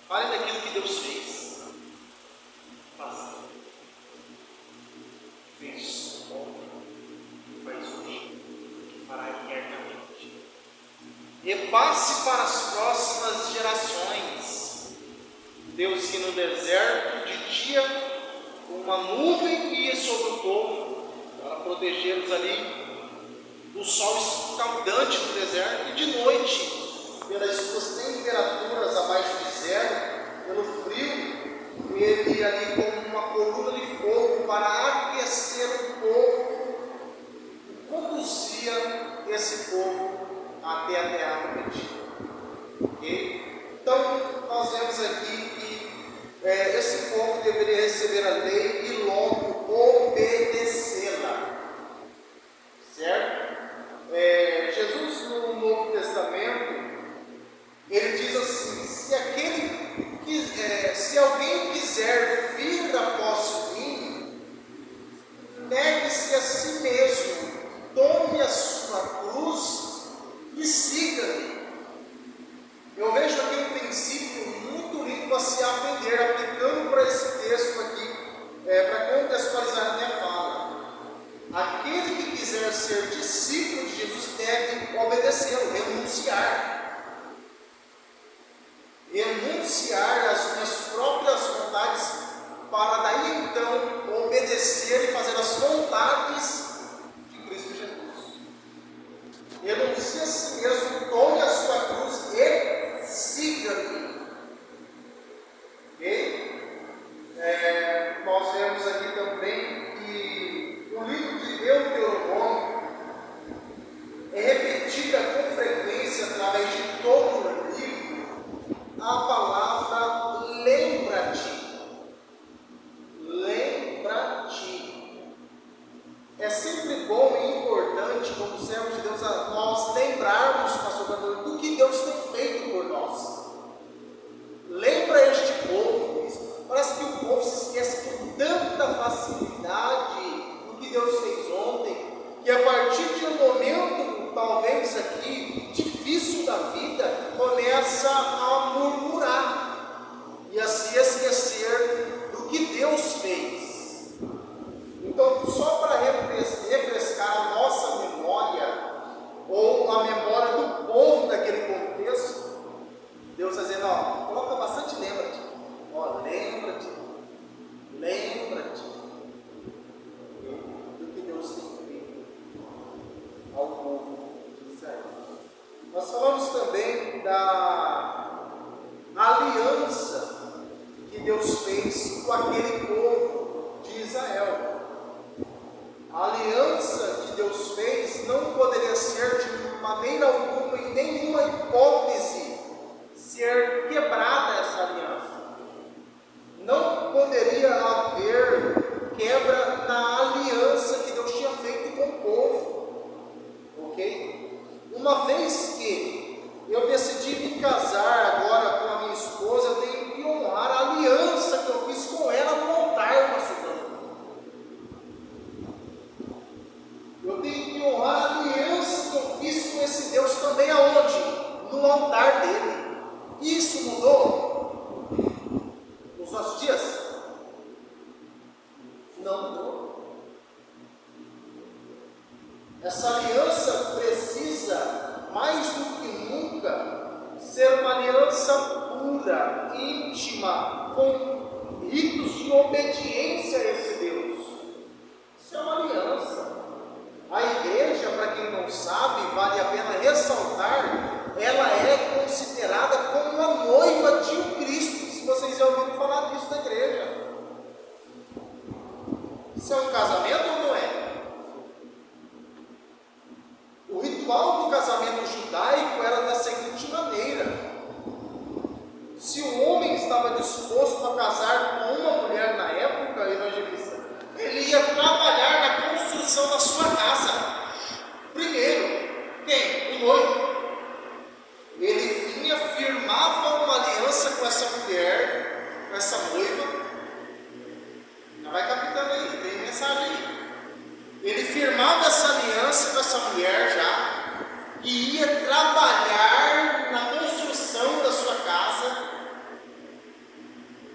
Fale daquilo que Deus fez. Faça. Fez ontem, faz hoje, fará eternamente. Repasse para as próximas gerações. Deus que no deserto de dia uma nuvem ia sobre o povo para protegê-los ali do sol escaldante do deserto, e de noite, pelas suas temperaturas abaixo de zero, pelo frio, ele ali como uma coluna de fogo para aquecer o povo e conduzia esse povo até a terra prometida. Ok? Então, nós vemos aqui que esse povo deveria receber a lei e logo obedecê-la. Certo? Jesus, no Novo Testamento, ele diz assim: se alguém quiser vir após mim, negue-se a si mesmo, tome a sua cruz e siga-me. Eu vejo aqui um princípio muito lindo a se aprender, aplicando para esse texto aqui, para contextualizar a minha fala. Aquele que quiser ser discípulo de Jesus deve obedecê-lo, renunciar às minhas próprias vontades, para daí então obedecer e fazer as vontades de Cristo Jesus. Renuncie a si mesmo, tome a sua cruz e siga-me. Ok? Nós vemos aqui também que no livro de Deuteronômio é repetida com frequência, através de todo o livro, a palavra lembra-te. Lembra-te. É sempre bom e importante, como servos de Deus, nós lembrarmos, pastor, do que Deus tem feito por nós. Lembra este povo. Parece que o povo se esquece com tanta facilidade do que Deus fez ontem, que a partir de um momento, talvez aqui, difícil da vida, começa a murmurar e a se esquecer do que Deus fez. Então, só para refrescar a nossa memória, da aliança que Deus fez com aquele povo de Israel. A aliança que Deus fez não poderia ser de maneira alguma, em nenhuma hipótese, ser quebrada essa aliança. Não poderia haver quebra na aliança que Deus tinha feito com o povo. Ok? Uma vez que eu decidi me casar agora com a minha esposa, eu tenho que honrar a aliança que eu fiz com ela no altar, pastor. Eu tenho que honrar a aliança que eu fiz com esse Deus também aonde? No altar dele. Isso mudou nos nossos dias? Não mudou. Essa aliança precisa, mais do que nunca, ser uma aliança pura, íntima, com ritos de obediência a esse Deus. Isso é uma aliança. A igreja, para quem não sabe, vale a pena ressaltar, ela é considerada como uma noiva de um Cristo. Se vocês já ouviram falar disso na igreja. Isso é um casamento ou não é? O ritual do casamento judaico era da seguinte maneira: se o homem estava disposto a casar com uma mulher na época, evangelista, ele ia trabalhar na construção da sua casa. Primeiro, quem? O noivo. Ele vinha, firmava uma aliança com essa mulher, com essa noiva. Já vai captando aí, tem mensagem aí. Ele firmava essa aliança com essa mulher já, e ia trabalhar na construção da sua casa.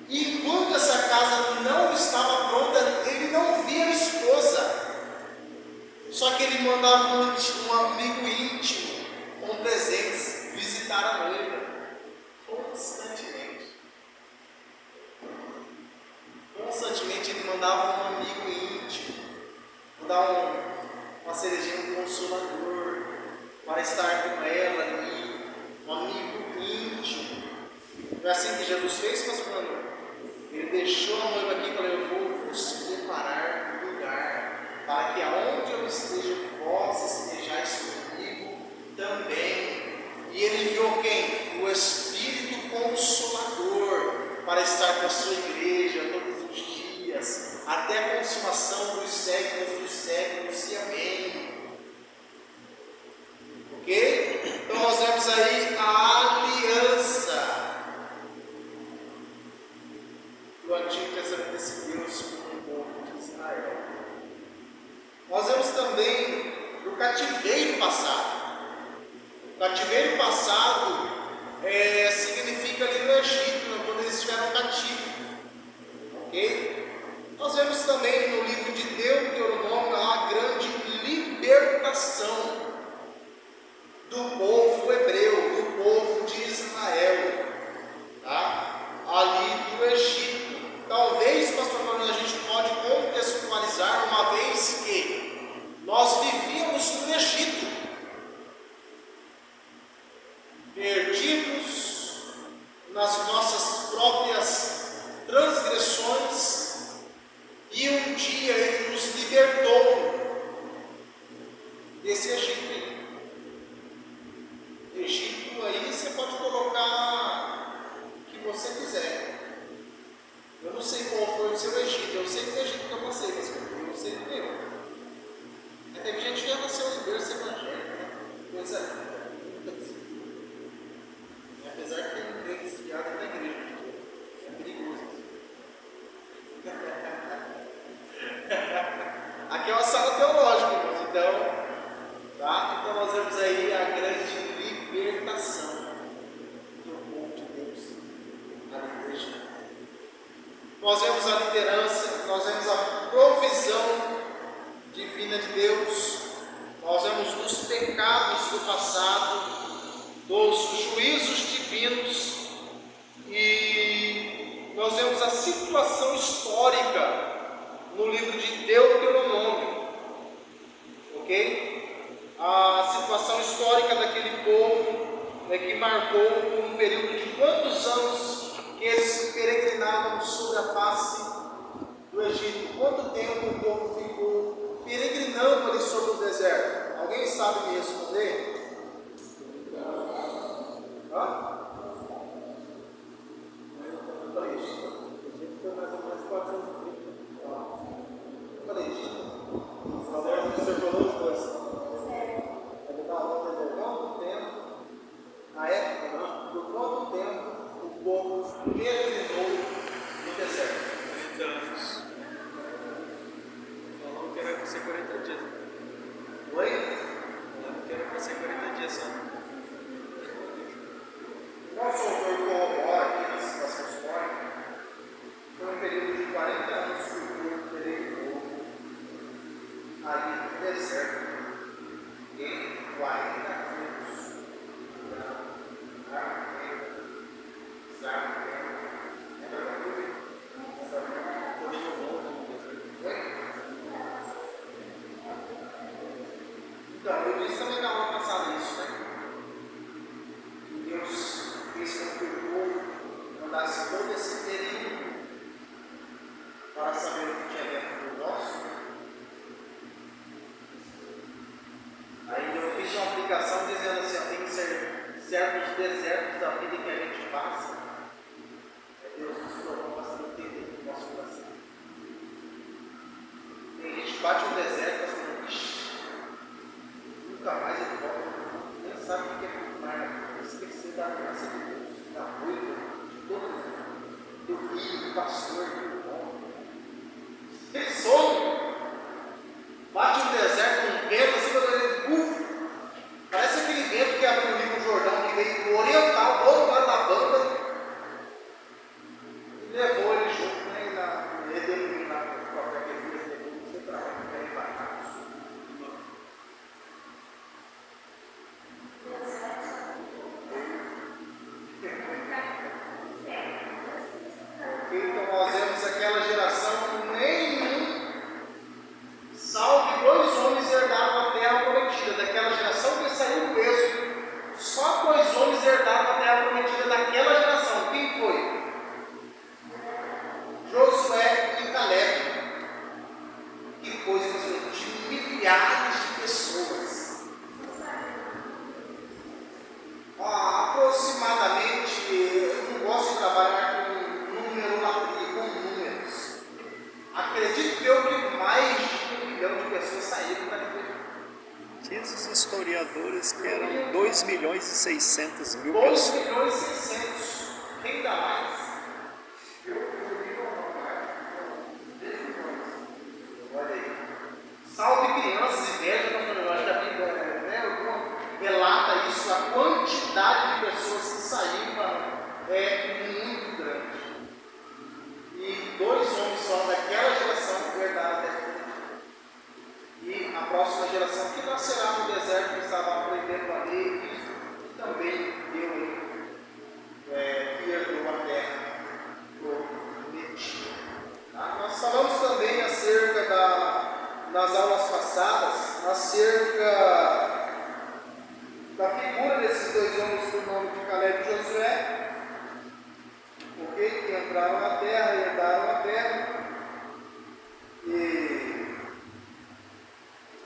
E enquanto essa casa não estava pronta, ele não via a esposa. Só que ele mandava um amigo íntimo com presentes visitar a noiva constantemente. Constantemente ele mandava um amigo íntimo, mandar uma cerejinha, um consolador, para estar com ela ali, um amigo íntimo. Não é assim que Jesus fez, pastor Manu? Ele deixou a noiva aqui e falou: eu vou vos preparar um lugar, para que aonde eu esteja, vós estejais comigo também. E ele enviou quem? O Espírito Consolador, para estar com a sua igreja todos os dias, até a consumação dos séculos, e amém. Ok? Então nós vemos aí a aliança do Antigo Testamento desse Deus com o povo de Israel. Nós vemos também o cativeiro passado. O cativeiro passado significa ali no Egito, quando eles estiveram cativos. Ok? Nós vemos também no livro de Deuteronômio uma grande libertação do povo hebreu, do povo de Israel, tá? Ali do Egito. Talvez, pastor Manu, a gente pode contextualizar, uma vez que nós vivíamos no Egito, perdidos nas nossas próprias transgressões, e um dia Ele nos libertou desse Egito. Egito aí você pode colocar o que você quiser. Eu não sei qual foi o seu Egito, eu sei que o Egito que eu passei, mas eu sei o meu. Teve gente que já nasceu em berço evangélico, né? Coisa linda. Apesar de ter um meio desviado na igreja, é perigoso. Aqui é uma sala teológica, irmãos, tá? Então nós vemos aí a grande libertação do povo de Deus na igreja. Nós vemos a liderança, nós vemos a provisão divina de Deus, nós vemos dos pecados do passado, dos juízos divinos, e nós vemos a situação histórica no livro de Deuteronômio, ok? A situação histórica daquele povo que marcou um período de quantos anos que eles peregrinavam sobre a face do Egito? Quanto tempo o povo ficou peregrinando ali sobre o deserto? Alguém sabe me responder? Hã? O Egito foi mais ou menos 430. Eu falei Egito? Você falou os dois. Quanto tempo, na época, por quanto tempo o povo peregrinou no deserto? 40 anos. Falou que era para ser 40 dias. Oi? Falou que era para ser 40 dias só. Nosso autor corrobora aqui nas questões, foi um período de 40 anos que o povo peregrinou ali no deserto, em 40 anos. Então, eu disse também na aula passada isso, né? Deus fez com que o povo andasse todo esse período para saber o que tinha dentro do nosso. Aí eu fiz uma aplicação dizendo assim, ó, tem que ser certos desertos da vida que a gente passa. Deus nos tornou bastante entender o nosso coração. Tem gente que bate um deserto e fala assim, ixi, nunca mais ele volta. Nem sabe o que é mar. Esquecer da graça de Deus, da noiva, de todo mundo, do filho, do pastor, do homem. Ele some, bate um deserto, um vento, assim, quando ele parece aquele vento que abriu o Rio Jordão, que veio do oriental, do outro lado da banda, e levou ele junto, né, e ele deu na própria igreja, levou você para lá, para embarcar. Então nós vemos aquela geração, nenhum, salve 2 homens herdaram a terra prometida. Daquela geração que saiu do êxodo, só 2 homens herdaram a terra prometida daquela geração. Quem foi? Josué e Caleb. Que coisa, de milhares de pessoas. Aproximadamente, eu não gosto de trabalhar com numerolatria, com números. Acredito eu que mais de 1 milhão de pessoas saíram da igreja. Diz os historiadores que eram 2.600.000 2 pessoas. milhões e 600, ainda mais. Olha aí. Salve crianças e velhos, eu acho que a Bíblia, né, relata isso, a quantidade de pessoas que saíram é muito grande. E 2 homens só daquela geração herdaram a terra. E a próxima geração que nascerá no deserto, que estava aprendendo a lei, e também deu que herdou a terra prometida. Tá? Nós falamos também nas aulas passadas, acerca da figura desses 2 homens do nome de Caleb e Josué, porque que entraram na terra, herdaram a terra, e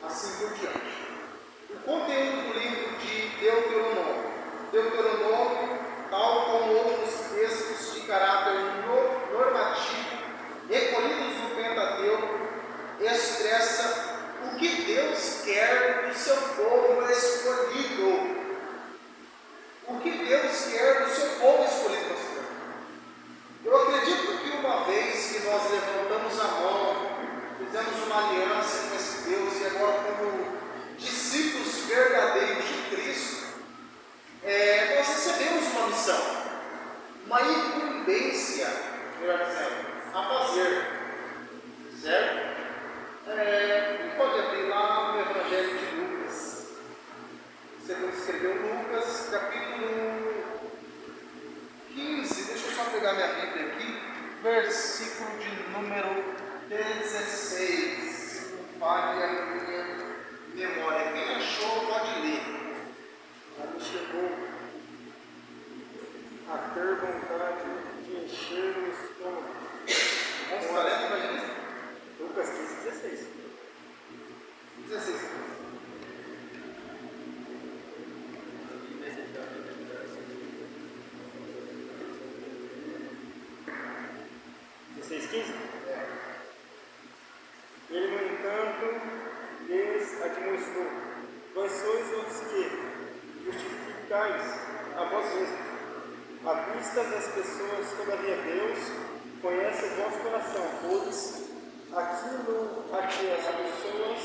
assim por diante. O conteúdo do livro de Deuteronômio, tal como outros textos de caráter normativo, recolhidos no Pentateuco, expressa o que Deus quer do seu povo escolhido. O que Deus quer do seu povo escolhido, pastor? Eu acredito que uma vez que nós levantamos a mão, fizemos uma aliança com esse Deus, e agora como discípulos verdadeiros de Cristo, nós recebemos uma missão, uma incumbência, melhor dizendo, a fazer, certo? Pode abrir lá no Evangelho de Lucas. Você escreveu Lucas, capítulo 15, deixa eu só pegar minha Bíblia aqui, versículo de número 16. vistas das pessoas, todavia Deus conhece o vosso coração, pois aquilo a que as pessoas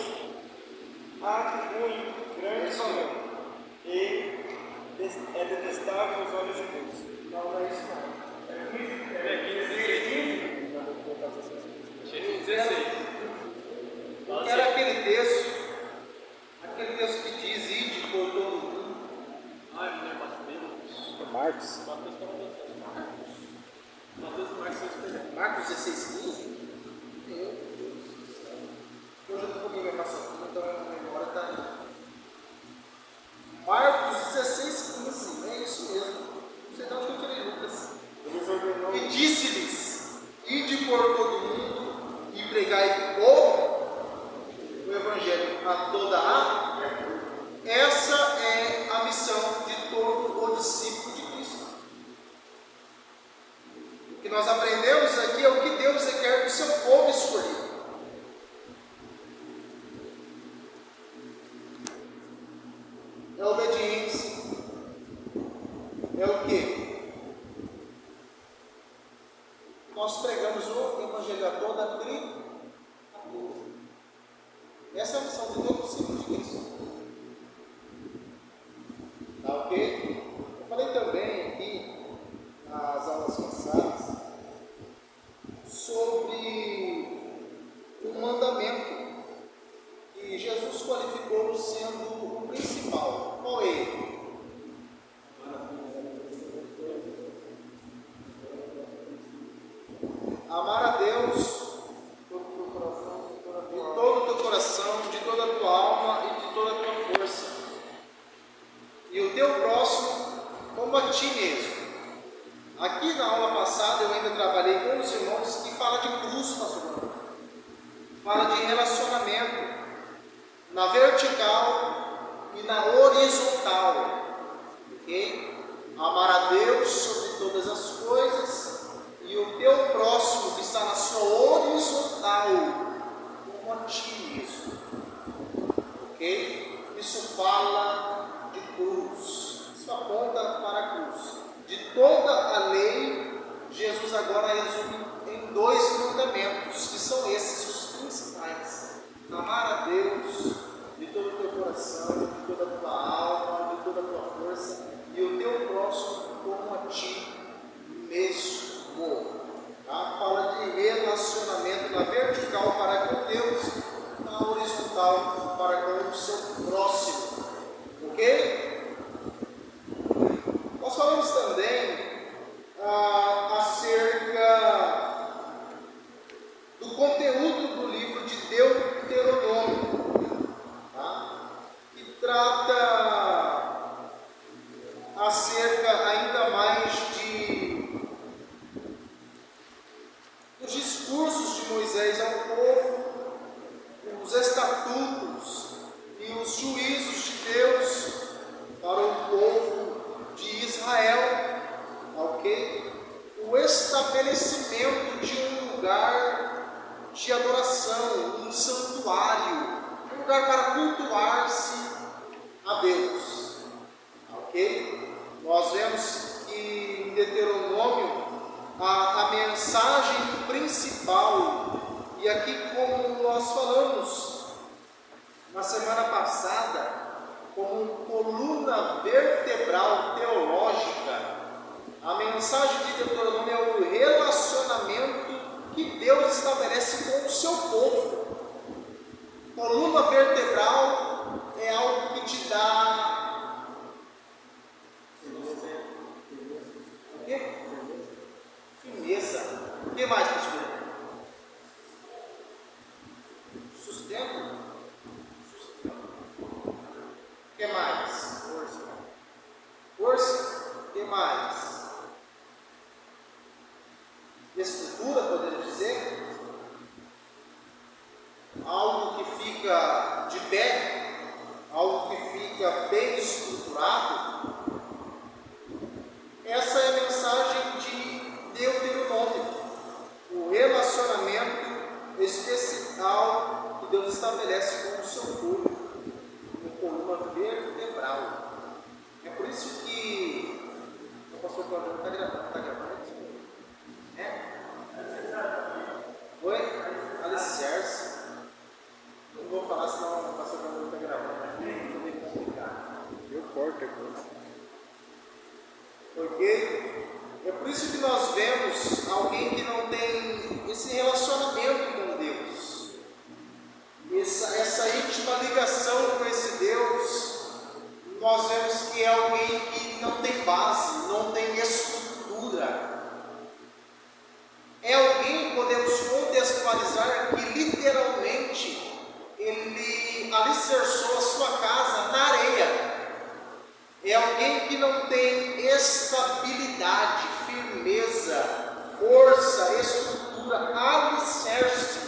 atribuem grande valor e é detestável aos olhos de Deus. Não é isso não. Era aquele texto que diz: ide por todo mundo. Marcos. Marcos 16:15. Meu Deus do céu. Eu já estou com alguém mais passando, então a memória está. Marcos 16:15. É isso mesmo. Não sei de onde eu tirei Lucas. E disse-lhes: ide por todo mundo e pregai o Evangelho a toda a. Essa é a missão de todo o discípulo de Cristo. O que nós aprendemos aqui é o que Deus requer do seu povo escolhido. É obediência. É o quê? Nós pregamos o Evangelho a toda a criatura. Essa é a missão de todo discípulo de Cristo. Tá ok? Eu falei também aqui, nas aulas passadas, sobre um mandamento que Jesus qualificou sendo o principal. Qual é ele? Amar a Deus de todo o teu coração, de toda a tua alma e de toda a tua força. E o teu próximo como a ti mesmo. Aqui na aula passada eu ainda trabalhei com os irmãos que fala de cruz, pastor. Fala de relacionamento na vertical e na horizontal. Ok? Amar a Deus sobre todas as coisas e o teu próximo que está na sua horizontal como a ti mesmo. Ok? Isso fala de cruz. Isso aponta para a cruz. De toda a lei, Jesus agora resume em 2 mandamentos, que são esses os principais: amar a Deus de todo o teu coração, de toda a tua alma, de toda a tua força, e o teu próximo como a ti mesmo. Tá? Fala de relacionamento na vertical para com Deus, na horizontal para com o seu próximo. Ok? Nós falamos também acerca do conteúdo do livro de Deuteronômio, tá? Que trata acerca ainda mais dos discursos de Moisés ao povo, os estatutos e os juízos de Deus para o povo de Israel, ok? O estabelecimento de um lugar de adoração, um santuário, um lugar para cultuar-se a Deus, ok? Nós vemos que em Deuteronômio a mensagem principal, e aqui como nós falamos na semana passada, como coluna vertebral teológica, a mensagem de Deuteronômio é o relacionamento que Deus estabelece com o seu povo. Coluna vertebral é algo que te dá o quê? Firmeza. O que mais, pastor? Sustento? O que mais? Força. O que mais? Estrutura, podemos dizer? Algo que fica de pé, algo que fica bem estruturado. Essa é a mensagem de Deuteronômio, o relacionamento especial que Deus estabelece com o seu povo, como coluna vertebral. É por isso que pastor Cláudio está gravando, É? Oi? Alicerce. Não vou falar, senão o pastor Cláudio está gravando aqui, vou meio complicado. Eu corto depois. Ok? É por isso que nós vemos alguém que não tem esse relacionamento com Deus, essa íntima ligação com esse Deus. Nós vemos que é alguém que não tem base, não tem estrutura. É alguém, podemos contextualizar, que literalmente ele alicerçou a sua casa na areia. É alguém que não tem estabilidade, firmeza, força, estrutura, alicerce.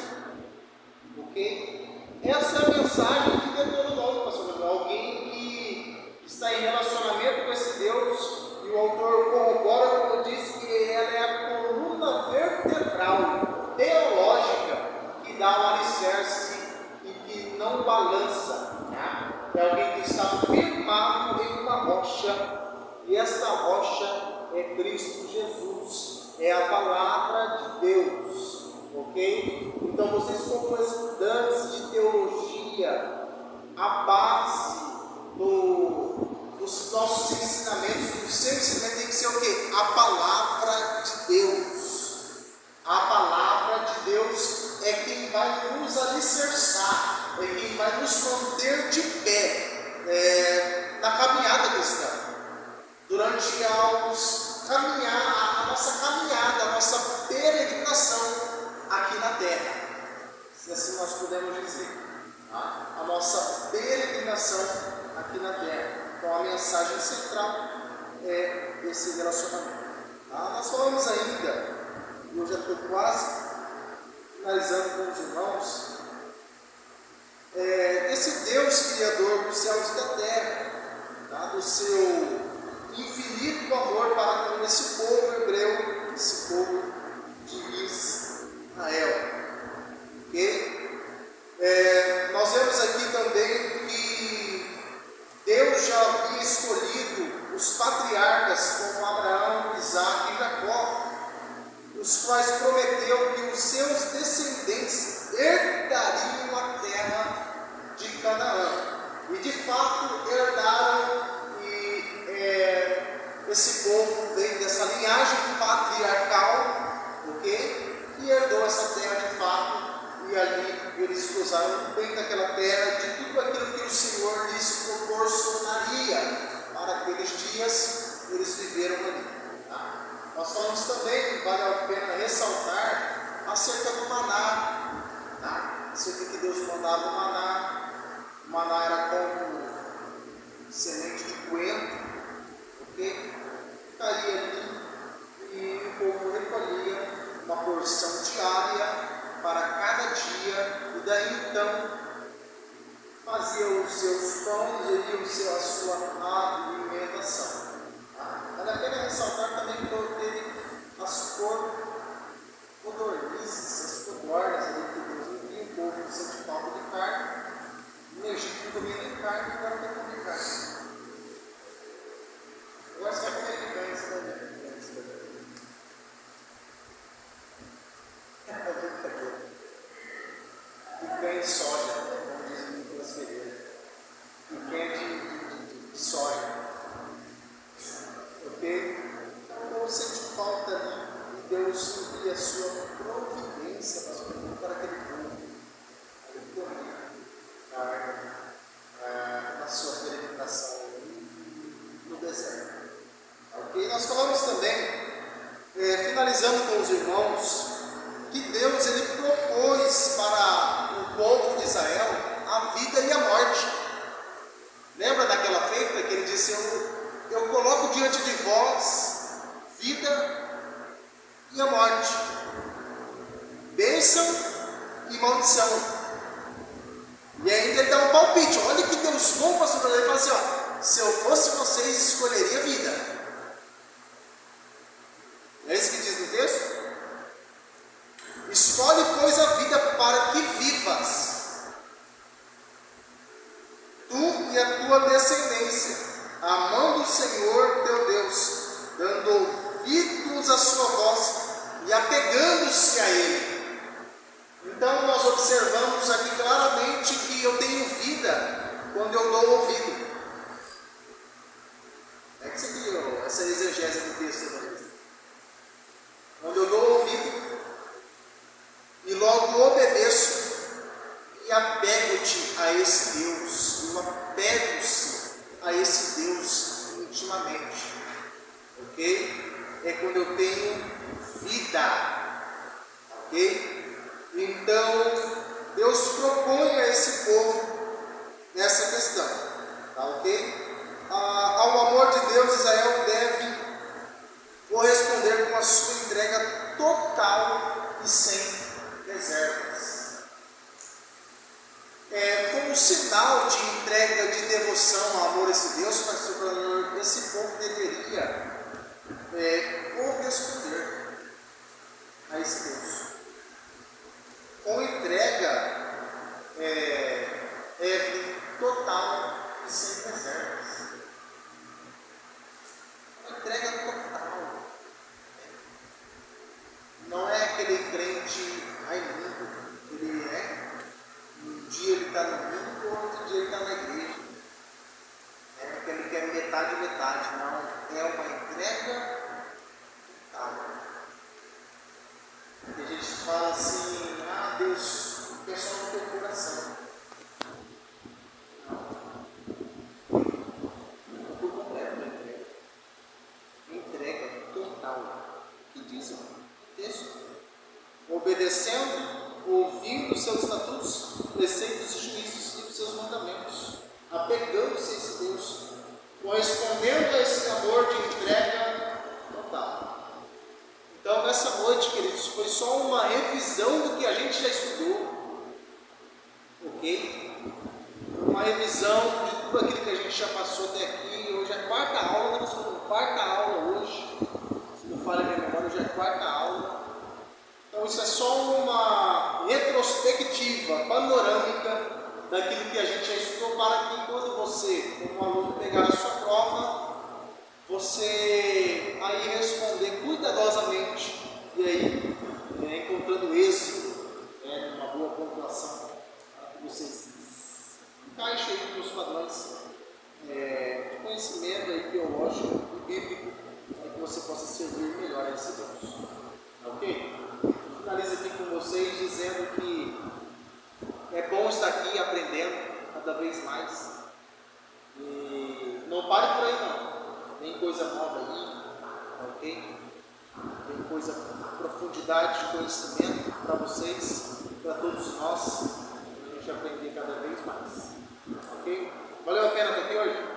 Ok? Essa é a mensagem de Deuteronômio, pastor. Alguém que está em relacionamento com esse Deus, e o autor corrobora quando diz que ela é a coluna vertebral, teológica, que dá um alicerce e que não balança. É alguém que está firmado em uma rocha, e esta rocha é Cristo Jesus, é a palavra de Deus, ok? Então vocês, como estudantes de teologia, a base dos nossos ensinamentos, do seu ensinamento tem que ser o quê? A palavra de Deus. A palavra de Deus é quem vai nos alicerçar, é quem vai nos manter de pé na caminhada cristã, durante a nossa caminhada, a nossa peregrinação aqui na terra, se assim nós podemos dizer, tá? A nossa peregrinação aqui na terra. Então a mensagem central é esse relacionamento. Tá? Nós falamos ainda, e eu já estou quase finalizando com os irmãos, desse Deus Criador dos céus e da terra, tá? Do seu infinito amor para com esse povo hebreu, esse povo de Israel. Ok? Nós vemos aqui também que Deus já havia escolhido os patriarcas como Abraão, Isaac e Jacó, os quais prometeu que os seus descendentes herdariam a terra de Canaã. E de fato herdaram, e esse povo veio dessa linhagem patriarcal, ok? E herdou essa terra de fato, e ali eles gozaram bem daquela terra, de tudo aquilo que o Senhor lhes proporcionaria. Para aqueles dias eles viveram ali. Tá? Nós falamos também, vale a pena ressaltar, acerca do maná, tá? Acerca que Deus mandava o maná. O maná era como semente de coentro, ok? Caía ali e o povo recolhia uma porção diária para cada dia, e daí então fazia os seus pães e a sua alimentação. Vale a pena ressaltar também que teve as codornizes, as codornas ali que Deus envia, o povo sente falta de carne. No Egito não comia nem carne, agora quer comer carne. Agora você vai comer picanha, você vai ver. Picanha de soja, como diz o Nicolas Ferreira. Picanha de soja. Ok? Então eu sente falta ali, e Deus envia a sua providência para aquele povo. Ele comia carne na sua peregrinação no deserto. Ok? Nós falamos também, finalizando com os irmãos, que Deus ele propôs para o povo de Israel a vida e a morte. Lembra daquela feita que ele disse: eu coloco diante de vós vida e a morte, bênção e maldição. E ainda ele dá um palpite. Olha que Deus bom, pastor. Ele fala assim: ó, se eu fosse vocês, escolheria a vida. É isso que diz no texto? Escolhe, pois, a vida para que vivas, tu e a tua descendência, amando o Senhor teu Deus, dando ouvidos à sua voz e apegando-se a Ele. Então nós observamos aqui claramente que eu tenho vida quando eu dou ouvido. É que seria essa exegese do texto. Quando eu dou ouvido e logo obedeço e apego-te a esse Deus, eu apego-se a esse Deus intimamente, ok? É quando eu tenho vida, ok? Então, Deus propõe a esse povo nessa questão, tá ok? Ao amor de Deus, Israel deve corresponder com a sua entrega total e sem reservas. Como sinal de entrega, de devoção ao amor a esse Deus, esse povo deveria corresponder a esse Deus. Com entrega total e sem reservas. Uma entrega total. Não é aquele crente lindo, ele um dia ele está no mundo, outro dia ele está na igreja. Aquele que é metade, não. É uma entrega total. E a gente fala assim, Deus, é só no teu coração. Não. Por completo, entrega total. Que diz o texto? Obedecendo, ouvindo os seus estatutos, preceitos e juízos e os seus mandamentos, apegando-se a esse Deus, correspondendo a esse amor de entrega total. Então, nessa noite, queridos, foi só uma revisão do que a gente já estudou, ok? Uma revisão de tudo aquilo que a gente já passou até aqui. Hoje é a quarta aula, nós estamos na quarta aula hoje, se não falha a minha memória, hoje é a quarta aula. Então, isso é só uma retrospectiva panorâmica daquilo que a gente já estudou, para que quando você, como aluno, pegar a sua prova, você aí responder cuidadosamente e aí encontrando êxito, uma boa pontuação, para que você encaixe aí nos padrões de conhecimento aí, teológico e bíblico, para que você possa servir melhor a esse Deus. Ok? Finalizo aqui com vocês dizendo que é bom estar aqui aprendendo cada vez mais. E não pare por aí não. Tem coisa nova aí, ok? Tem coisa, profundidade de conhecimento para vocês, para todos nós, para a gente aprender cada vez mais. Ok? Valeu a pena estar aqui hoje?